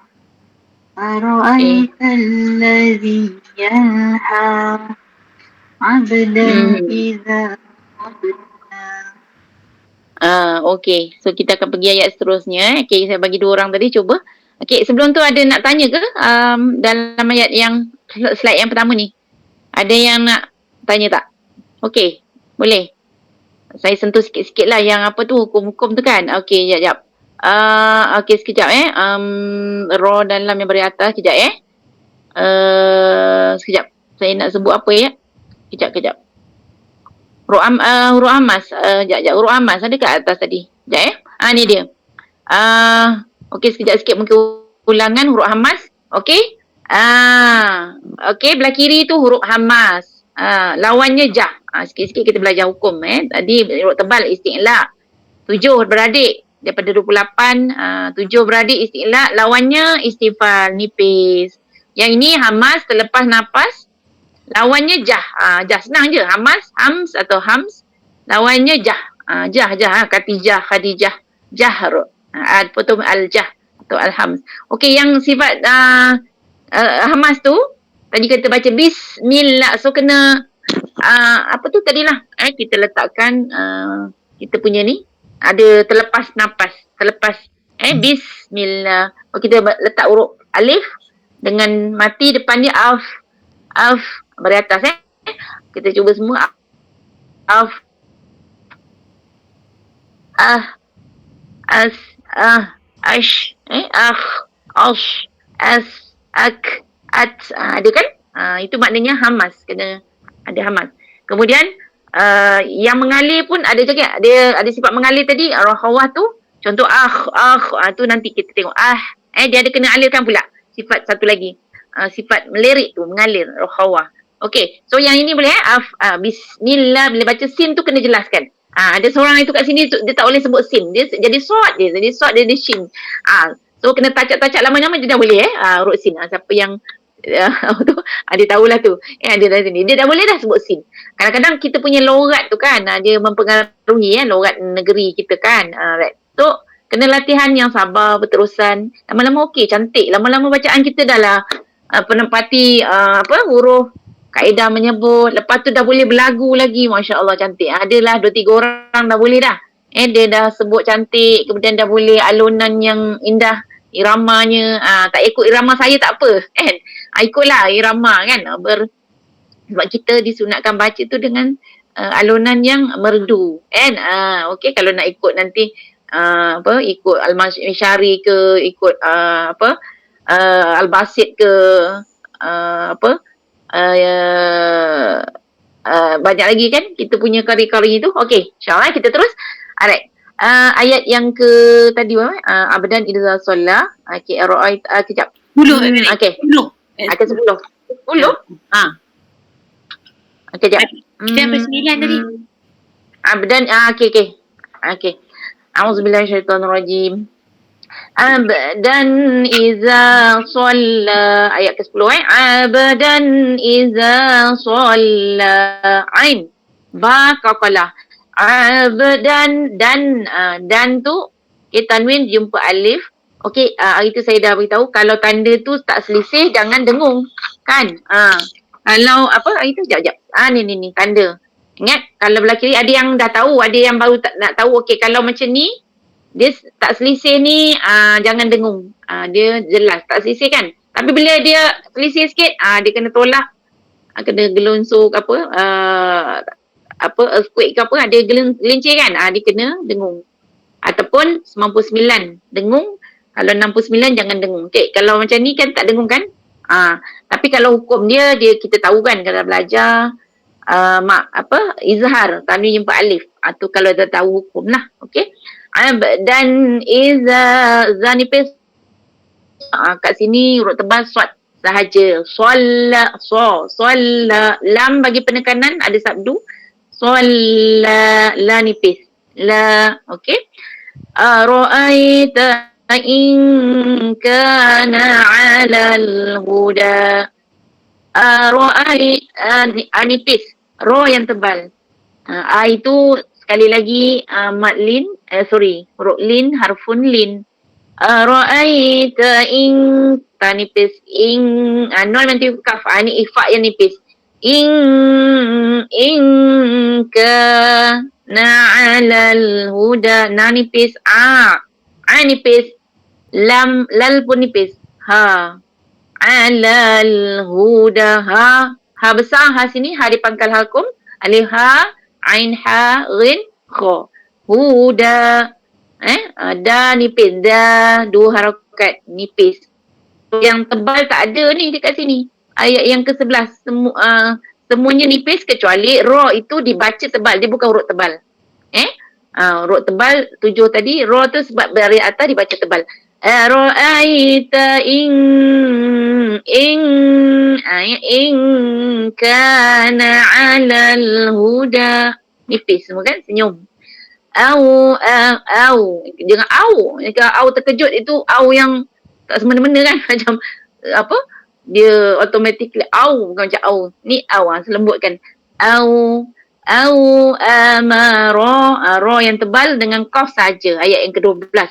Ara'aita alladhi yanha 'abdan idza qadna. Okay. So kita akan pergi ayat seterusnya. Okay, saya bagi 2 orang tadi cuba. Okay, sebelum tu ada nak tanya ke dalam ayat yang slide yang pertama ni? Ada yang nak tanya tak? Okay, boleh. Saya sentuh sikit-sikit lah yang apa tu, hukum-hukum tu kan. Okay, sekejap. Okay, sekejap raw dalam yang beri atas, sekejap sekejap. Saya nak sebut apa ya? Sekejap. Huruf Hamas. Sekejap. Huruf Hamas ada kat atas tadi. Sekejap ni dia. Okay, sekejap sikit mungkin ulangan huruf Hamas. Okay. Okay, belah kiri tu huruf Hamas. Lawannya jah. Sikit-sikit kita belajar hukum. Tadi huruf tebal isti'la. 7 beradik. Daripada 28, 7 beradik isti'la. Lawannya istifal, nipis. Yang ini Hamas terlepas nafas. Lawannya jah. Jah senang je. Hams atau hams. Lawannya jah. Jah. Katijah, Khadijah, Jahr. Potong al-jah atau al-hams. Okey, yang sifat hamas tu, tadi kita baca bismillah. So kena, apa tu tadilah. Kita letakkan, kita punya ni, ada terlepas napas. Bismillah. Kita letak huruf alif dengan mati depan dia af beratas kita cuba semua af as ash ash as ak at ada kan, itu maknanya hamas, kena ada hamas. Kemudian yang mengalir pun ada juga, dia ada sifat mengalir tadi. Rohawah tu contoh tu nanti kita tengok dia ada kena alirkan pula sifat satu lagi. Sifat melirik tu mengalir, rohawah. Okey, so yang ini boleh bismillah, bila baca sin tu kena jelaskan. Ada seorang itu kat sini dia tak boleh sebut sin, dia jadi sod, dia jadi shin. So kena tacak-tacak lama-lama dia dah boleh huruf sin. Siapa yang tu dia tahulah tu. Dia dah sini, dia dah boleh dah sebut sin. Kadang-kadang kita punya logat tu kan, dia mempengaruhi logat negeri kita kan. Right. So kena latihan yang sabar, berterusan. Lama-lama okey, cantik. Lama-lama bacaan kita dah lah penempati huruf, kaedah menyebut. Lepas tu dah boleh berlagu lagi. Masya Allah cantik. Adalah 2-3 orang dah boleh dah. Dia dah sebut cantik. Kemudian dah boleh alunan yang indah. Iramanya. Tak ikut irama saya tak apa. Ikutlah irama kan. Sebab kita disunatkan baca tu dengan alunan yang merdu. Okey, kalau nak ikut nanti ikut Al-Masyari ke, ikut Al-Basit ke, banyak lagi kan kita punya kari-kari itu. Okey, insyaAllah kita terus. Alright. Ayat yang ke tadi abadan idza shalla. Okey, ra'ait kejap. 10. Okey. 10. Ke 10. 10? Kejap. Kita sampai 9 tadi. Abadan okey. A'udzubillahi minasyaitonirrajim. Abdan iza shalla, ayat ke-10 abdan iza shalla, ain ba qaqalah, abdan dan tu tanwin jumpa alif. Okey, hari tu saya dah beritahu kalau tanda tu tak selisih jangan dengung kan. Kalau hari tu jap ni tanda. Ingat kalau belah kiri ada yang dah tahu, ada yang baru nak tahu. Okey, kalau macam ni dia tak selisih ni, jangan dengung. Dia jelas tak selisih kan. Tapi bila dia selisih sikit, dia kena tolak, kena gelunsuk earthquake ke apa, dia gelincir kan, dia kena dengung. Ataupun 99 dengung, kalau 69 jangan dengung. Okey, kalau macam ni kan tak dengung kan. Tapi kalau hukum dia kita tahu kan kalau belajar izhar, tanwin jumpa alif. Tu kalau dah tahu hukum lah. Okey. Dan zanipis kat sini huruf tebal swat sahaja. Solla lam bagi penekanan ada sabdu. Solla la nipis. La, okey. Ra'aita in kana 'alal huda. Nipis. Ro yang tebal. Itu sekali lagi mad lin, huruf lin, harfun lin. Ra'aita in tanipis in, nun nanti kaf, ni ifa yang nipis. In kana 'alal huda, na nipis, nipis, lam lal pun nipis. Alal huda, ha besar, sini di pangkal halkum, alif ain ghin kha, huda, da nipis, da 2 harakat nipis. Yang tebal tak ada ni dekat sini. Ayat yang ke-11 semuanya nipis kecuali ro itu dibaca tebal, dia bukan huruf tebal. Huruf tebal 7 tadi, ro tu sebab dari atas dibaca tebal. Ra'aita in kana 'alal huda, nipis semua kan, senyum. Au jangan au terkejut, itu au yang tak semena-mena kan macam dia automatically au, bukan macam au. Ni au, selembutkan. Au amara, ra yang tebal dengan qaf saja, ayat yang ke-12.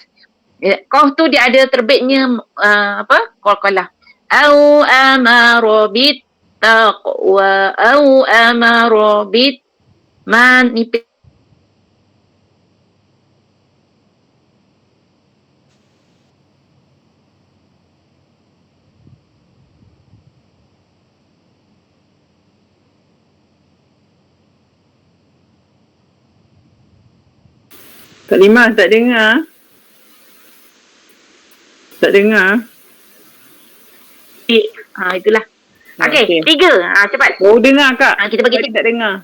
Qaf tu dia ada terbitnya qalqalah. Au amara bit taqwa, au amara bit man ni Kak Lima tak dengar. Tak dengar. itulah. Okey, 3. Cepat. Oh dengar Kak. Kita bagi Tadi tak dengar.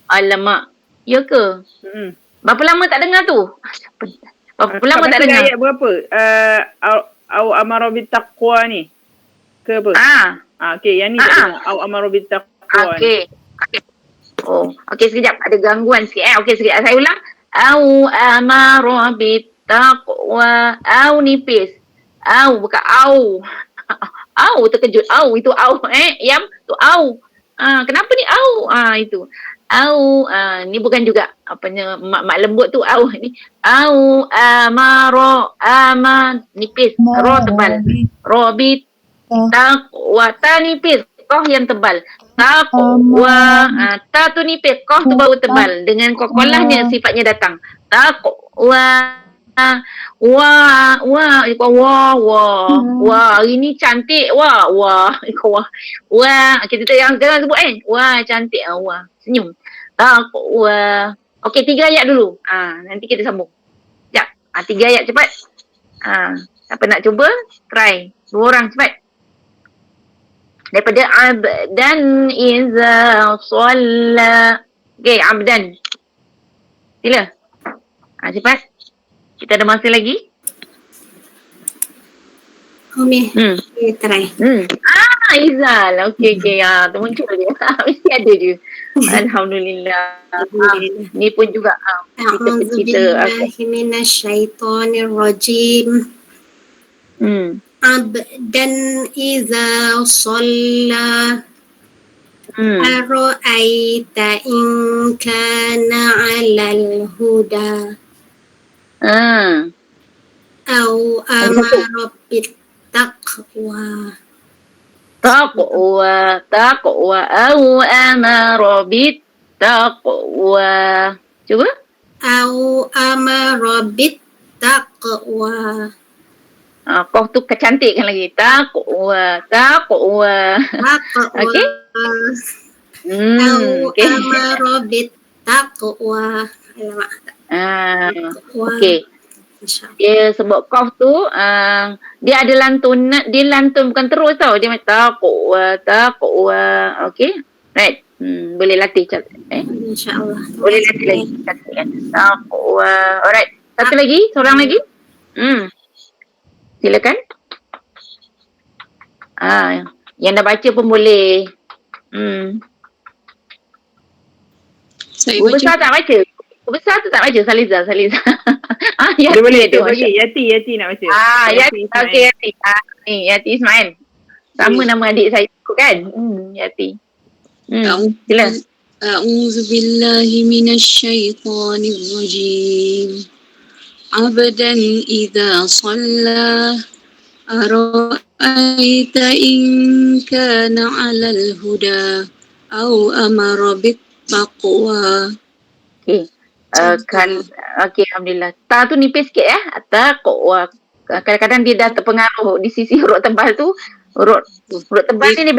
Alamak. Ya ke? Berapa lama tak dengar tu? Berapa lama tak dengar? Ayat berapa? Au amara bit taqwa ni. Ke apa? Okey, yang ni tak dengar. Au amara bit taqwa. Okey. Okey, sekejap. Ada gangguan sikit. Okey, sekejap. Saya ulang. Au amara bit taqwa. Au nipis. Au, bukan au. Au, terkejut. Au, itu au. Yam, tu au. Kenapa ni au? Itu. Au, ni bukan juga mak lembut tu au. Ni au amara nipis. Ro tebal. Robit taqwa. Ta nipis. Qaf yang tebal. Taqwa. Ta tu nipis. Qaf tu baru tebal. Dengan qalqalahnya sifatnya datang. Taqwa. Wah, ini cantik, wah, kita yang sebut wah, cantik, wah, senyum. Wah, okey 3 ayat dulu. Nanti kita sambung. Sekejap, 3 ayat cepat. Siapa nak cuba? Try. 2 orang cepat. Daripada abdan iza shalla. Okey, abdan. Sila. Cepat. Kita ada masa lagi? Umi, try. Izal. Okey. Tu muncul dia. Mesti ada je. Alhamdulillah. Ni pun juga kita A'udzubillahi minasyaitonirrajim. Abdan iza shalla. Ara'aita in kana 'alal huda. Au amara bit taqwa. Taqwa. Au amara bit taqwa. Cuba. Au amara bit taqwa. Qaf tu kecantikkan lagi. Taqwa. Okey. Au amara bit taqwa. Okey. Dia sebut qaf tu dia ada lantun, bukan terus tau. Dia macam taqwa. Okey. Right. Boleh latih InsyaAllah. Boleh latih lagi. Taqwa. Alright. Satu lagi, seorang lagi. Silakan. Yang dah baca pun boleh. Guru besar tak baca? Guru besar tu tak baca, Saliza. Dia boleh tu bagi. Yati nak baca. Yati. Okey, Yati. Ni Yati Ismail. Sama nama adik saya kan? Yati. Sila. A'udzubillahi minasyaitonirrajim. Abdan idza shalla ara'aita in kana 'alal huda au amara bit taqwa. Okey. Okey, alhamdulillah. Ta tu nipis sikit taqwa. Kadang-kadang dia dah terpengaruh di sisi huruf tebal tu. Huruf tebal ni dia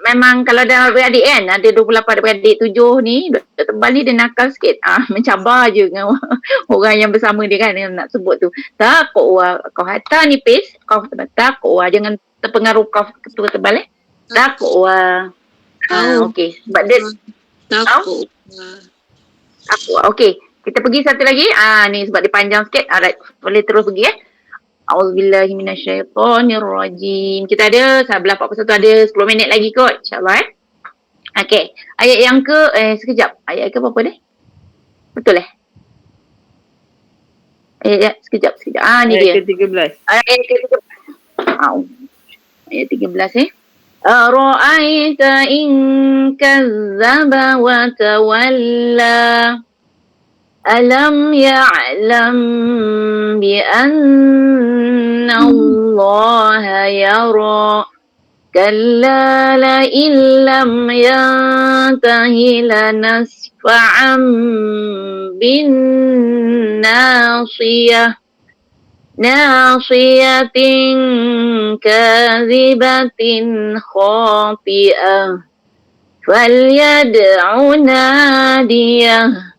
memang kalau ada adik kan, ada 28 daripada adik 7 ni, huruf tebal ni dia nakal sikit. Mencabar je dengan orang yang bersama dia kan, yang nak sebut tu. Taqwa. Kau hatta nipis, kau taqwa. Jangan terpengaruh kau huruf tebal Taqwa. Okey. Sebab dia Taqwa. Okey. Kita pergi satu lagi. Ni sebab dia panjang sikit. Alright. Boleh terus pergi A'udzubillahi minasyaitonirrajim. Kita ada sebelah 41 ada 10 minit lagi kot. InsyaAllah Okey. Ayat yang ke sekejap. Ayat ke berapa Betul Ayat sekejap. Ni ayat dia. ke-13. Ayat ke-13. Ayat 13 Ara'aita in kazzaba wa tawalla alam ya'lam bi anna Allah yara kalla la illam yantahi lanasfa'an bin nasiyah nasiyatin kadhibatin khati'ah falyad'u nadiyah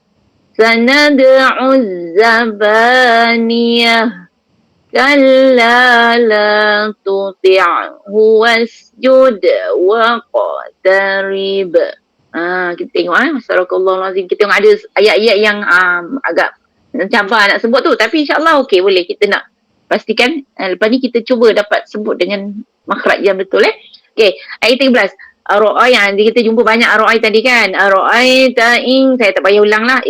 sanad'u zabaniyah kalla la tuti'hu wasjud waqtarib. Kita tengok Astagfirullahalazim. Kita tengok ada ayat-ayat yang agak cabar nak sebut tu, tapi insya-Allah okey, boleh kita nak pastikan lepas ni kita cuba dapat sebut dengan makhraj yang betul Okey, ayat 13. Ar-ra'ai yang kita jumpa banyak ar-ra'ai tadi kan. Ar-ra'ai ta'ing, saya tak payah ulang lah.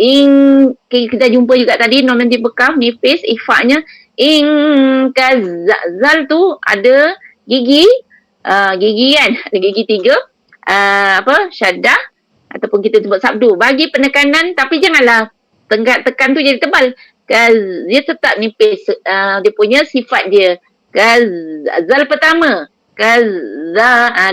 Kita jumpa juga tadi non nanti bekam nipis ikhfa-nya. Kazal tu ada gigi gigi kan, ada gigi 3 syaddah ataupun kita sebut sabdu. Bagi penekanan tapi janganlah tekan tu jadi tebal. Dia tetap nipis dia punya sifat dia. Kazal pertama,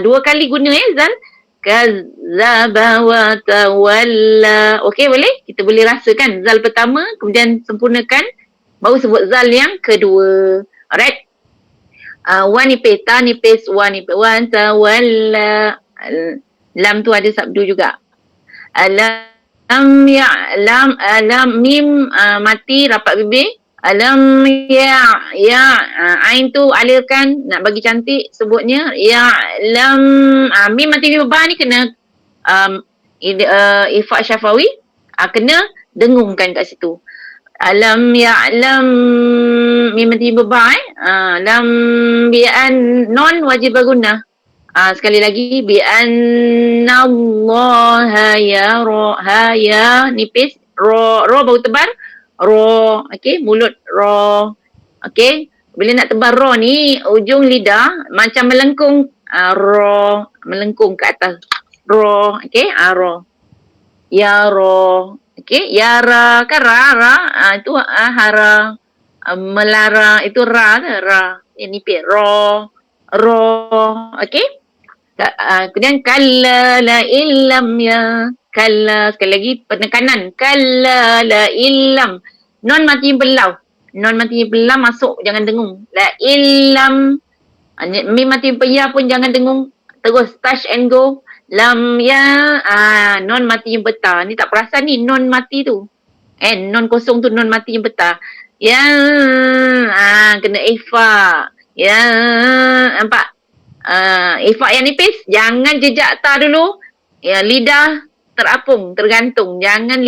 dua kali guna zal. Kazzaba wa tawalla. Okey, boleh? Kita boleh rasakan zal pertama kemudian sempurnakan baru sebut zal yang kedua. Alright. Wa nipis, ta nipis, wa nipis, wa tawalla. Lam tu ada sabdu juga. Alam ya'lam, alam mim mati rapat bibir. Alam ain tu alirkan, nak bagi cantik sebutnya. Ya'lam mim mati bibir ba ni kena ifa syafawi, kena dengungkan kat situ. Alam ya'lam mim mati bibir ba lam bi'an non wajib berguna. Sekali lagi bi'annallaha yara, ya nipis, ro baru tebar, ro, okey, mulut ro, okey. Bila nak tebar ro ni ujung lidah macam melengkung, ro melengkung ke atas, ro, okey, ro, ya ro, okey, yara kan ra, itu hara, melara itu ra, ini nipis ro, okey. Kemudian kalla la illam ya, kalla, sekali lagi penekanan, kalla la illam, non mati belau, masuk, jangan dengung. La illam, mim mati ya pun jangan dengung, terus touch and go. Lam ya, non mati yang betah, ni tak perasan ni non mati tu, non kosong tu non mati yang betah. Ya, kena ikhfa. Ya, nampak? Ikhfa yang nipis, jangan jejak ta dulu. Ya, lidah terapung, tergantung. Jangan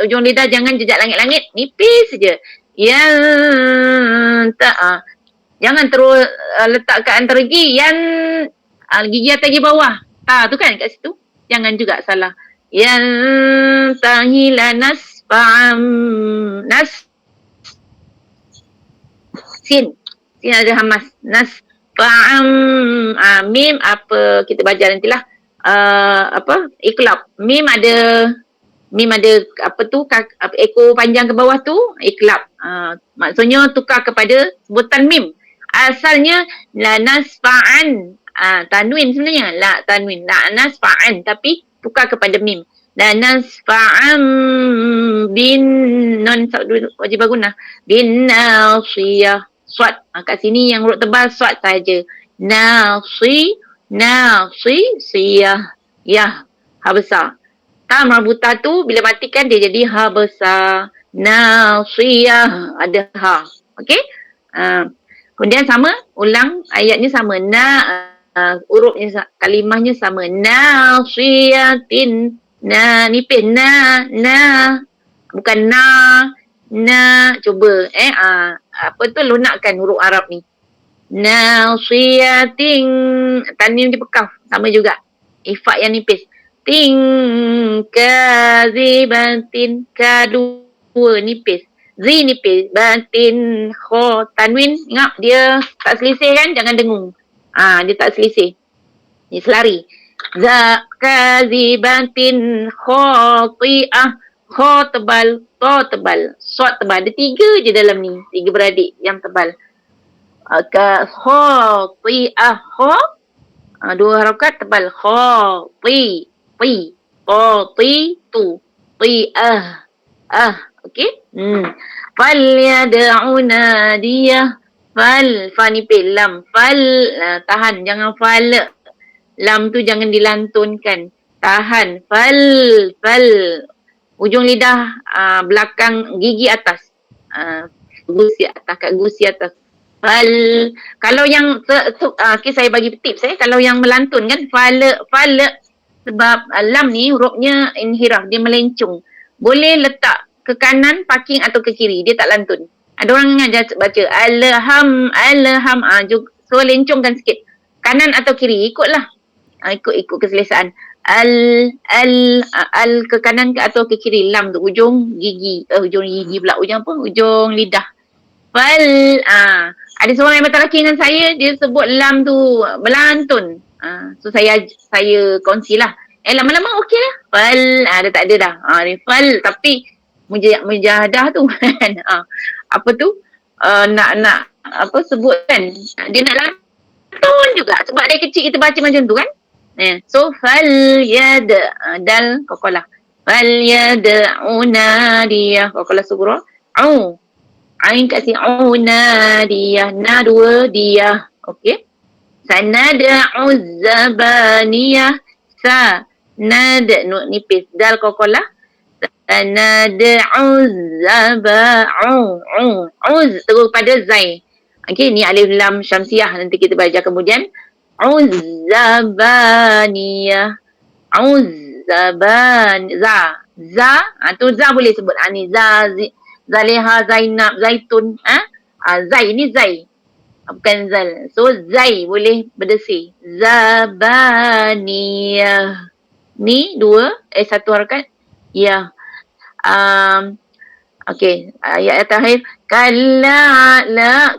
ujung lidah jangan jejak langit-langit, nipis saja. Ya, jangan terus letak kat antara gigi. Yang gigi atas gigi bawah. Ta tu kan kat situ. Jangan juga salah. Yang tahila nasfa'am sin ada hamas. Mim apa kita baca nantilah, iklab. Mim ada apa tu, ekor panjang ke bawah tu iklab. Maksudnya tukar kepada sebutan mim. Asalnya la nasfa'an, tanwin sebenarnya, la tanwin, la nasfa'an, tapi tukar kepada mim. La nasfa'an bin non wajib berguna, bin nasiyah. Swat, kat sini yang huruf tebal swat saja. Nasi, siyah, ya, ha besar. Ta marbuta tu bila matikan dia jadi ha besar. Nasiyah, ada ha. Okey? Kemudian sama, ulang ayatnya sama. Hurufnya, kalimahnya sama. Nasiyatin, nipis, bukan cuba apa tu lunakkan huruf Arab ni. Nasiyatin, tanwin dipekaf sama juga. Ifa yang nipis. Kazibatin, dua nipis. Zi nipis, batin, kho, tanwin, ingat dia tak selisih kan, jangan dengung. Dia tak selisih. Dia selari. Za kazibatin khati'ah. Kha tebal, ta tebal, sod tebal. Ada 3 je dalam ni. 3 beradik yang tebal. Khati'ah. Kha. 2 harakat tebal. Khati. Ti. Khati. Tu. Ti'ah. Okey. Fal yad'u nadiyah. Fal. Fa nipis lam. Fal. Tahan. Jangan fal. Lam tu jangan dilantunkan. Tahan. Fal. Ujung lidah belakang gigi atas. Gusi atas. Kat gusi atas. Fal. Kalau yang okay, saya bagi tips kalau yang melantun kan fal. Sebab lam ni hurufnya inhiraf, dia melencung. Boleh letak ke kanan parking atau ke kiri, dia tak lantun. Ada orang ngajar baca alham. So lencungkan sikit. Kanan atau kiri, ikutlah. Ikut keselesaan. Al ke kanan ke atau ke kiri, lam tu ujung gigi pula, ujung lidah. Fal. Ada seorang yang bertalaki dengan saya, dia sebut lam tu berlantun. So saya kongsilah. Lama-lama okey lah. Fal. Dia tak ada dah. Ni fal tapi mujahadah tu kan. Apa tu? Nak apa sebut kan? Dia nak lantun juga sebab dari kecil kita baca macam tu kan. So fal yad dal qaqalah. Fal yad'una dia qaqalah sughra. Ain kat sini unadiyah. Na 2 dia. Okey. Sanad'u zabaniyah. Nad nipis dal qaqalah. Sanad'u uz terus pada zai. Okey, ni alif lam syamsiah nanti kita baca kemudian. Uzzabaniyah. Za tu za boleh sebut. Ni Zaleha, Zainab, Zaitun. Zai ni zai. Bukan zal. So zai boleh berdesi. Zabaniyah. Ni 2. 1 harakat. Ya. Okey. Ayat terakhir. Kalla.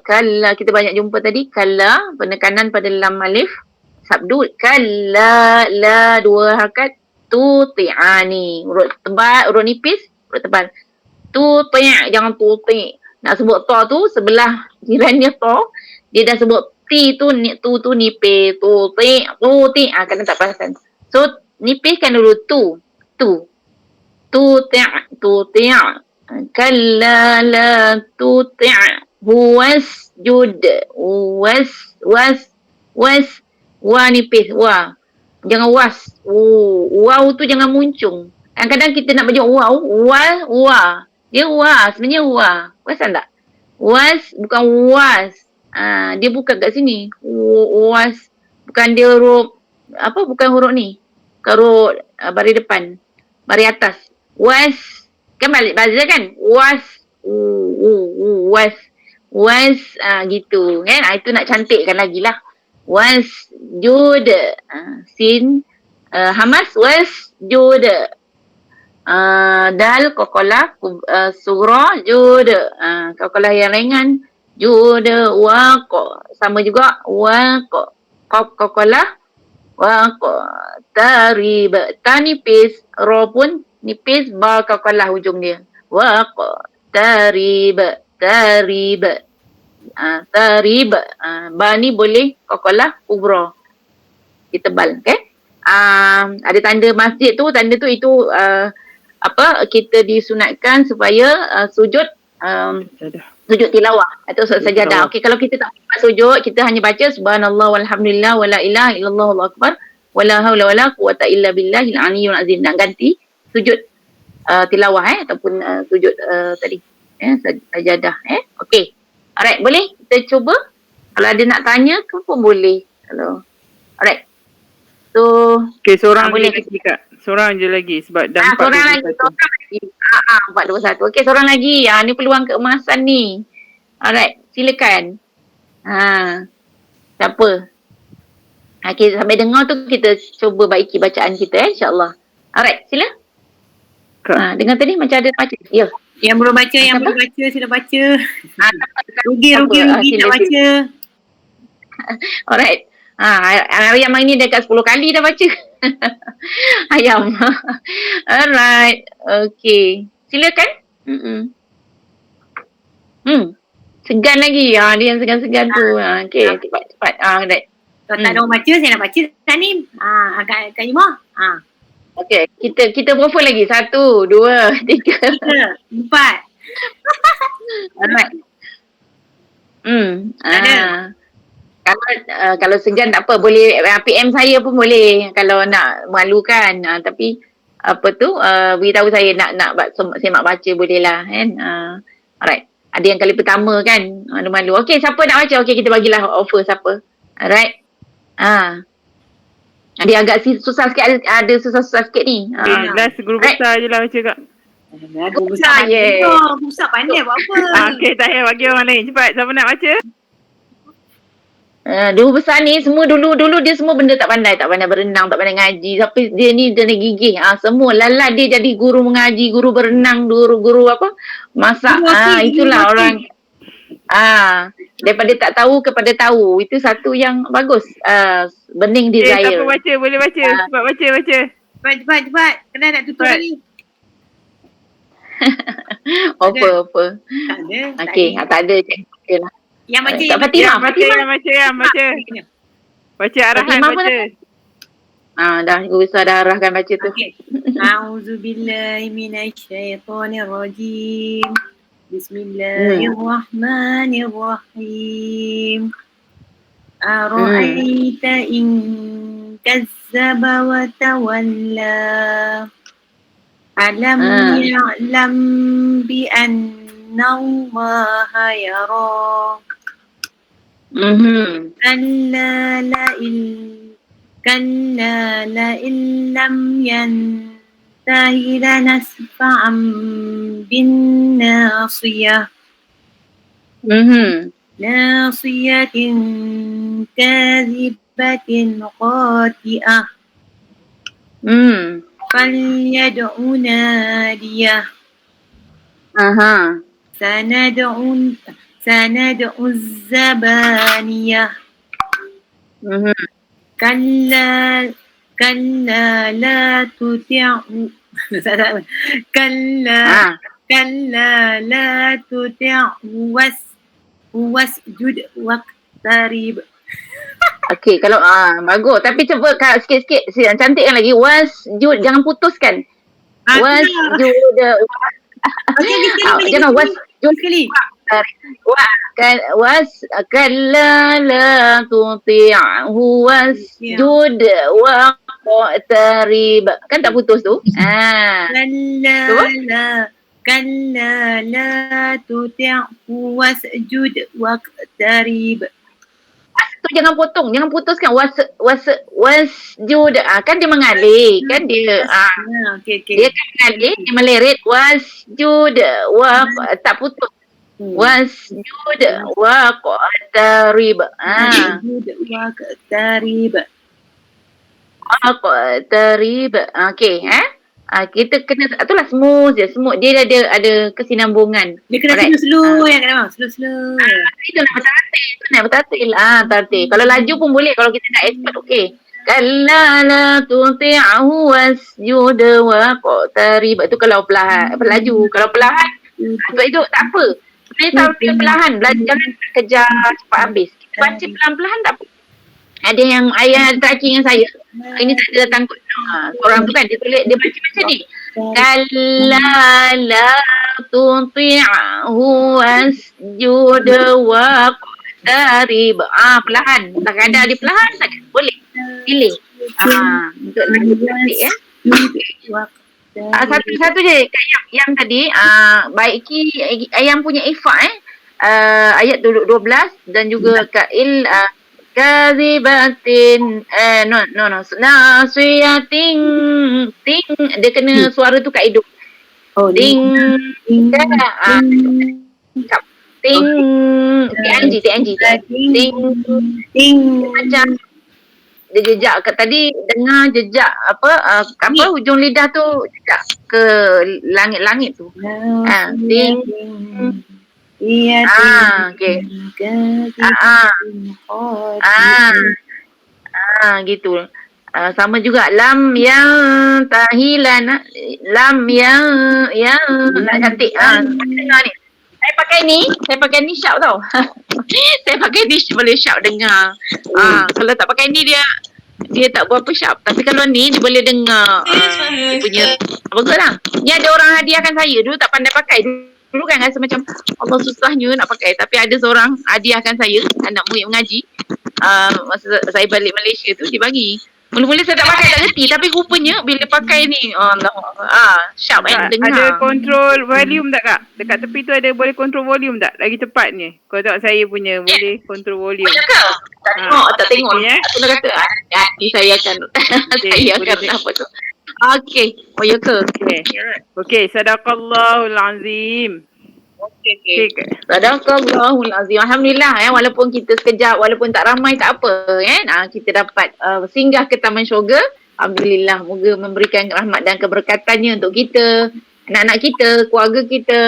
Kita banyak jumpa tadi. Kalla. Penekanan pada lam alif. Sabdu. Kalla. La. 2 harakat. Tuti'ani. Urut tebal. Urut nipis. Urut tebal. Tuti'. Jangan tuti'. Nak sebut ta tu sebelah jirannya ta. Dia dah sebut ti tu. Tu nipis. Tuti'. Kadang tak perasan. So nipiskan dulu tu. Tuti'. Kalla la tuti' wasjud. Wa nipis. Wa. Jangan was. Waw tu jangan muncung. Kadang-kadang kita nak baca waw. Wa. Dia wa. Sebenarnya wa. Perasan tak? Was bukan was. Dia bukan kat sini. Was. Bukan dia huruf. Bukan huruf ni. Bukan huruf baris depan. Baris atas. Was. Kan balik bazar kan? Was. Was. Gitu. Kan? Itu nak cantikkan lagi lah. Was. Jud. Sin. Hamas. Was. Jud. Dal qaqalah sughra jud. Qaqalah yang ringan jud waq. Sama juga waq. Qaf qaqalah waq. Tarib. Ta nipis, ra pun nipis, ba qaqalah ujung dia. Waq. Tarib. Tarib. Ba ni boleh qaqalah kubra. Ditebal, okey? Ada tanda masjid tu, tanda tu itu kita disunatkan supaya sujud tilawah atau sajadah. Okey, kalau kita tak sujud, kita hanya baca subhanallah walhamdulillah wala ilaha illallah wallahu akbar wala haula wala quwata illa billahil aliyyil azim. Nak ganti sujud tilawah ataupun sujud tadi sajadah. Okey. Alright, boleh kita cuba? Kalau ada nak tanya ke pun boleh. Alright. So, okey, seorang boleh lagi Kak. Seorang je lagi sebab dah 4:21. Seorang lagi. 4:21. Okey, seorang lagi. Ni peluang keemasan ni. Alright, silakan. Siapa? Okey, sampai dengar tu kita cuba baiki bacaan kita insya-Allah. Alright, sila. Dengar tadi macam ada baca. Ya. Yang belum baca, sila baca. Rugi nak baca. Alright. Ayam ini dekat 10 kali dah baca. Ayam. Alright. Okay. Silakan. Segan lagi. Dia yang segan-segan tu. Okay. Cepat-cepat. Right. Kalau tak ada orang baca, saya nak baca kat ni. Kak Imah. Okay. Kita berapa lagi? 1, 2, 3. 4. Alright. Kalau segan tak apa, boleh PM saya pun boleh kalau nak malukan. Tapi beritahu saya nak semak baca boleh lah kan. Alright. Ada yang kali pertama kan, malu-malu. Okay, siapa nak baca? Okay, kita bagilah offer siapa. Alright. Dia agak susah sikit, ada susah-susah sikit ni. Last guru besar je lah baca Kak. Guru besar je. Guru besar pandai buat apa. Okay, tak payah bagi orang lain. Cepat, siapa nak baca? Dulu besar ni semua dulu dia semua benda tak pandai berenang, tak pandai ngaji. Tapi dia ni gigih. Semua lala dia jadi guru mengaji, guru berenang, guru apa? Masak. Itulah orang. Daripada tak tahu kepada tahu. Itu satu yang bagus. Bening desire. Siapa baca? Boleh baca. Cepat baca. Cepat. Kena nak tutup lagi. Apa? Tak ada. Okay, tak ada. Okay lah. Yang baca, Yang baca. Baca arahan, baca. Dah guru besar dah arahkan baca tu. Okay. A'udzubillahi minasyaitonirrajim. Bismillahirrahmanirrahim. Ara'aita in kazzaba wa tawalla. Alam ya'lam bi anna Allaha yara. كلا لئن لم ينته لنسفعا بالناصية ناصية كاذبة خاطئة فليدع ناديه سندع الزبانية كلا لا تطعه كلا لا تطعه واسجد واقترب. Okey, kalau bagus. Tapi cuba sikit-sikit cantikkan lagi. Wasjud, jangan putuskan. Wasjud. Jangan wasjud sekali. Kalla la tuti'hu wasjud waqtarib. Kan tak putus tu? Kalla la tuti'hu wasjud waqtarib. Tu jangan potong, jangan putuskan. Wasjud. Kan dia mengalir, kan dia dia kan mengalir, dia meleret. Wasjud tak putus. Wasjud waqtarib. Waqtarib. Okey, kita kena itulah smooth je. Smooth dia ada kesinambungan. Dia kena slow yang kena slow. Itu nak bertartil. Tartil. Kalau laju pun boleh, kalau kita nak expert okey. Kalla la tuti'hu wasjud waqtarib. Itu kalau perlahan, laju. Kalau perlahan sebab itu tak apa. Sebenarnya tartil perlahan, jangan kejar cepat habis. Baca pelan-pelan tak apa. Ada yang ayah tracking dengan saya. Ini tak ada datang orang tu kan, dia tulis, dia baca macam ni. Kalla la tuti'hu wasjud waqtarib. Perlahan. Kadang-kadang dia perlahan sangat. Boleh. Pilih. Untuk lagi ya. Satu je yang tadi baiki yang punya ifak ayat 12 dan juga kail kazibatin nasiyatin ting dia kena suara tu kat hidung. Ting ting macam dia jejak ke tadi, dengar jejak apa hujung lidah tu jejak ke langit-langit tu. Ting. Okey. Gitu. Sama juga lam yang tahilana, lam yang nak cantik. Dengar ni. Saya pakai ni shout tau. Saya pakai ni boleh shout dengar. Kalau tak pakai ni dia tak berapa sharp. Tapi kalau ni dia boleh dengar dia punya bagus lah. Ni ada orang hadiahkan saya. Dulu tak pandai pakai. Dulu kan rasa macam Allah susahnya nak pakai. Tapi ada seorang hadiahkan saya, anak murid mengaji. Masa saya balik Malaysia tu dia bagi. Mula-mula saya tak pakai, tak reti. Tapi rupanya bila pakai ni Allah, sharp kan dengar. Ada control volume tak Kak? Dekat tepi tu ada boleh control volume tak? Lagi cepat ni. Kalau tak saya punya boleh control volume. Boleh ke? Tak tengok. Aku nak kata hati saya akan saya akan apa tu. Okey. Oh ya ke? Okey, sadaqallahul azim. Okey. Sadaqallahul azim. Alhamdulillah walaupun kita sekejap, walaupun tak ramai tak apa kan. Kita dapat singgah ke taman syurga. Alhamdulillah, moga memberikan rahmat dan keberkatannya untuk kita, anak-anak kita, keluarga kita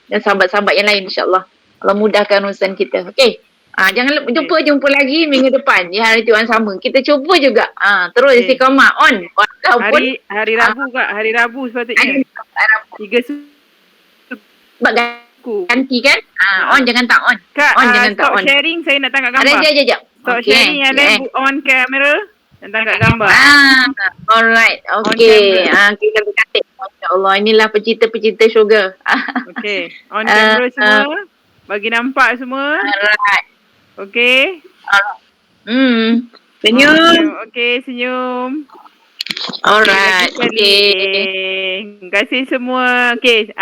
dan sahabat-sahabat yang lain insya-Allah. Allah mudahkan urusan kita. Okey. Jangan jumpa lagi minggu depan di hari Tuhan sama. Kita cuba juga. Terus istiqamah on. Hari Rabu Kak, hari Rabu sepatutnya. 3 sebab ganti kan? On jangan tak on. Kak, on jangan tak on. Sharing saya nak tangkap gambar. Sekejap. Stop sharing yang lain on kamera dan tangkap gambar. Alright. Okey. Kita berkata masya-Allah inilah pecinta-pecinta syurga. Okey. On kamera semua. Bagi nampak semua. Alright. Okey. Senyum. Okey, senyum. Alright. Terima kasih semua. Okey.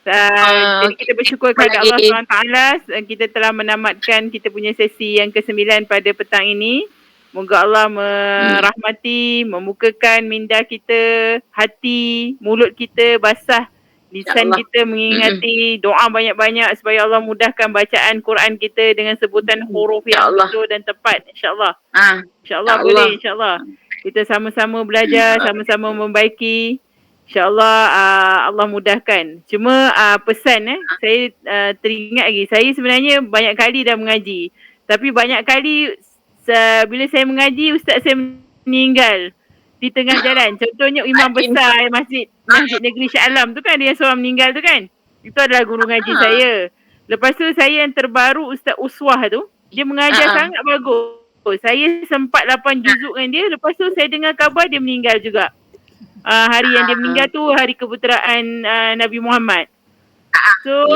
Jadi kita bersyukur kepada Allah SWT. Kita telah menamatkan kita punya sesi yang ke-9 pada petang ini. Moga Allah merahmati, membukakan minda kita, hati, mulut kita basah, lisan kita mengingati, doa banyak-banyak supaya Allah mudahkan bacaan Quran kita dengan sebutan huruf yang betul dan tepat, insya-Allah. InsyaAllah boleh, insyaAllah. Kita sama-sama belajar, sama-sama membaiki. InsyaAllah Allah mudahkan. Cuma pesan saya teringat lagi. Saya sebenarnya banyak kali dah mengaji. Tapi banyak kali bila saya mengaji, ustaz saya meninggal di tengah jalan. Contohnya imam besar Masjid Negeri Shah Alam tu kan, dia seorang meninggal tu kan. Itu adalah guru ngaji saya. Lepas tu saya yang terbaru Ustaz Uswah tu, dia mengajar sangat bagus. Saya sempat 8 juzuk dengan dia. Lepas tu saya dengar khabar dia meninggal juga. Hari yang dia meninggal tu hari keputeraan Nabi Muhammad. So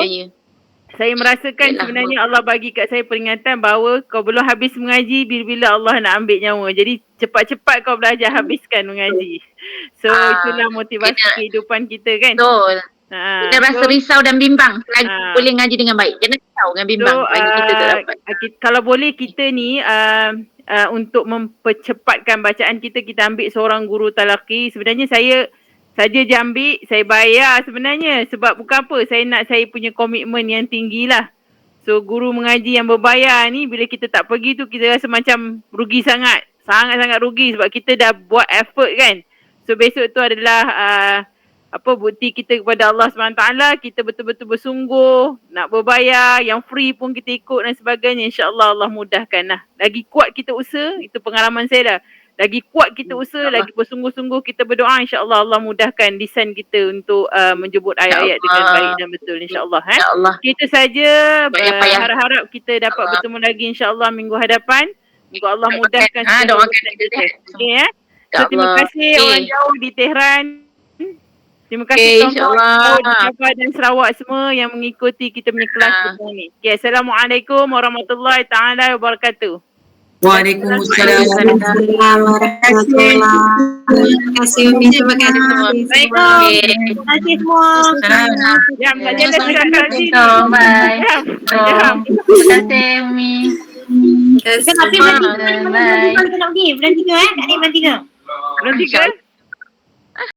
saya merasakan sebenarnya Allah bagi kat saya peringatan bahawa kau belum habis mengaji bila-bila Allah nak ambil nyawa. Jadi cepat-cepat kau belajar habiskan mengaji. So itulah motivasi kehidupan kita kan. Betul. Kita rasa risau dan bimbang lagi boleh ngaji dengan baik. Jangan risau dengan bimbang lagi kita tak dapat. Kalau boleh kita ni untuk mempercepatkan bacaan kita ambil seorang guru talaqi. Sebenarnya saya saja je ambil, saya bayar sebenarnya. Sebab bukan apa, saya nak saya punya komitmen yang tinggi lah. So guru mengaji yang berbayar ni, bila kita tak pergi tu kita rasa macam rugi sangat. Sangat-sangat rugi sebab kita dah buat effort kan. So besok tu adalah bukti kita kepada Allah SWT. Kita betul-betul bersungguh nak berbayar, yang free pun kita ikut dan sebagainya. InsyaAllah Allah mudahkan lah. Lagi kuat kita usaha, itu pengalaman saya dah. Lagi kuat kita usaha, lagi bersungguh-sungguh kita berdoa, insyaAllah Allah mudahkan lisan kita untuk menyebut ayat-ayat dengan baik dan betul, insyaAllah. Kita saja harap-harap kita dapat bertemu lagi insyaAllah minggu hadapan. Moga Allah mudahkan doakan kita. Okay, so, terima kasih orang jauh di Tehran. Terima kasih kawan-kawan di Sabah dan Sarawak semua yang mengikuti kita punya kelas bersama ni. Okay, Assalamualaikum warahmatullahi taala wabarakatuh. Waalaikumsalam warahmatullahi wabarakatuh. Terima kasih Umi. Terima kasih. Terima kasih semua. Jam tak jalan sekarang sini. Bye. Terima kasih Umi. Tapi bulan 3 nak pergi. Bulan 3 Kak Nik bulan 3. Bulan 3?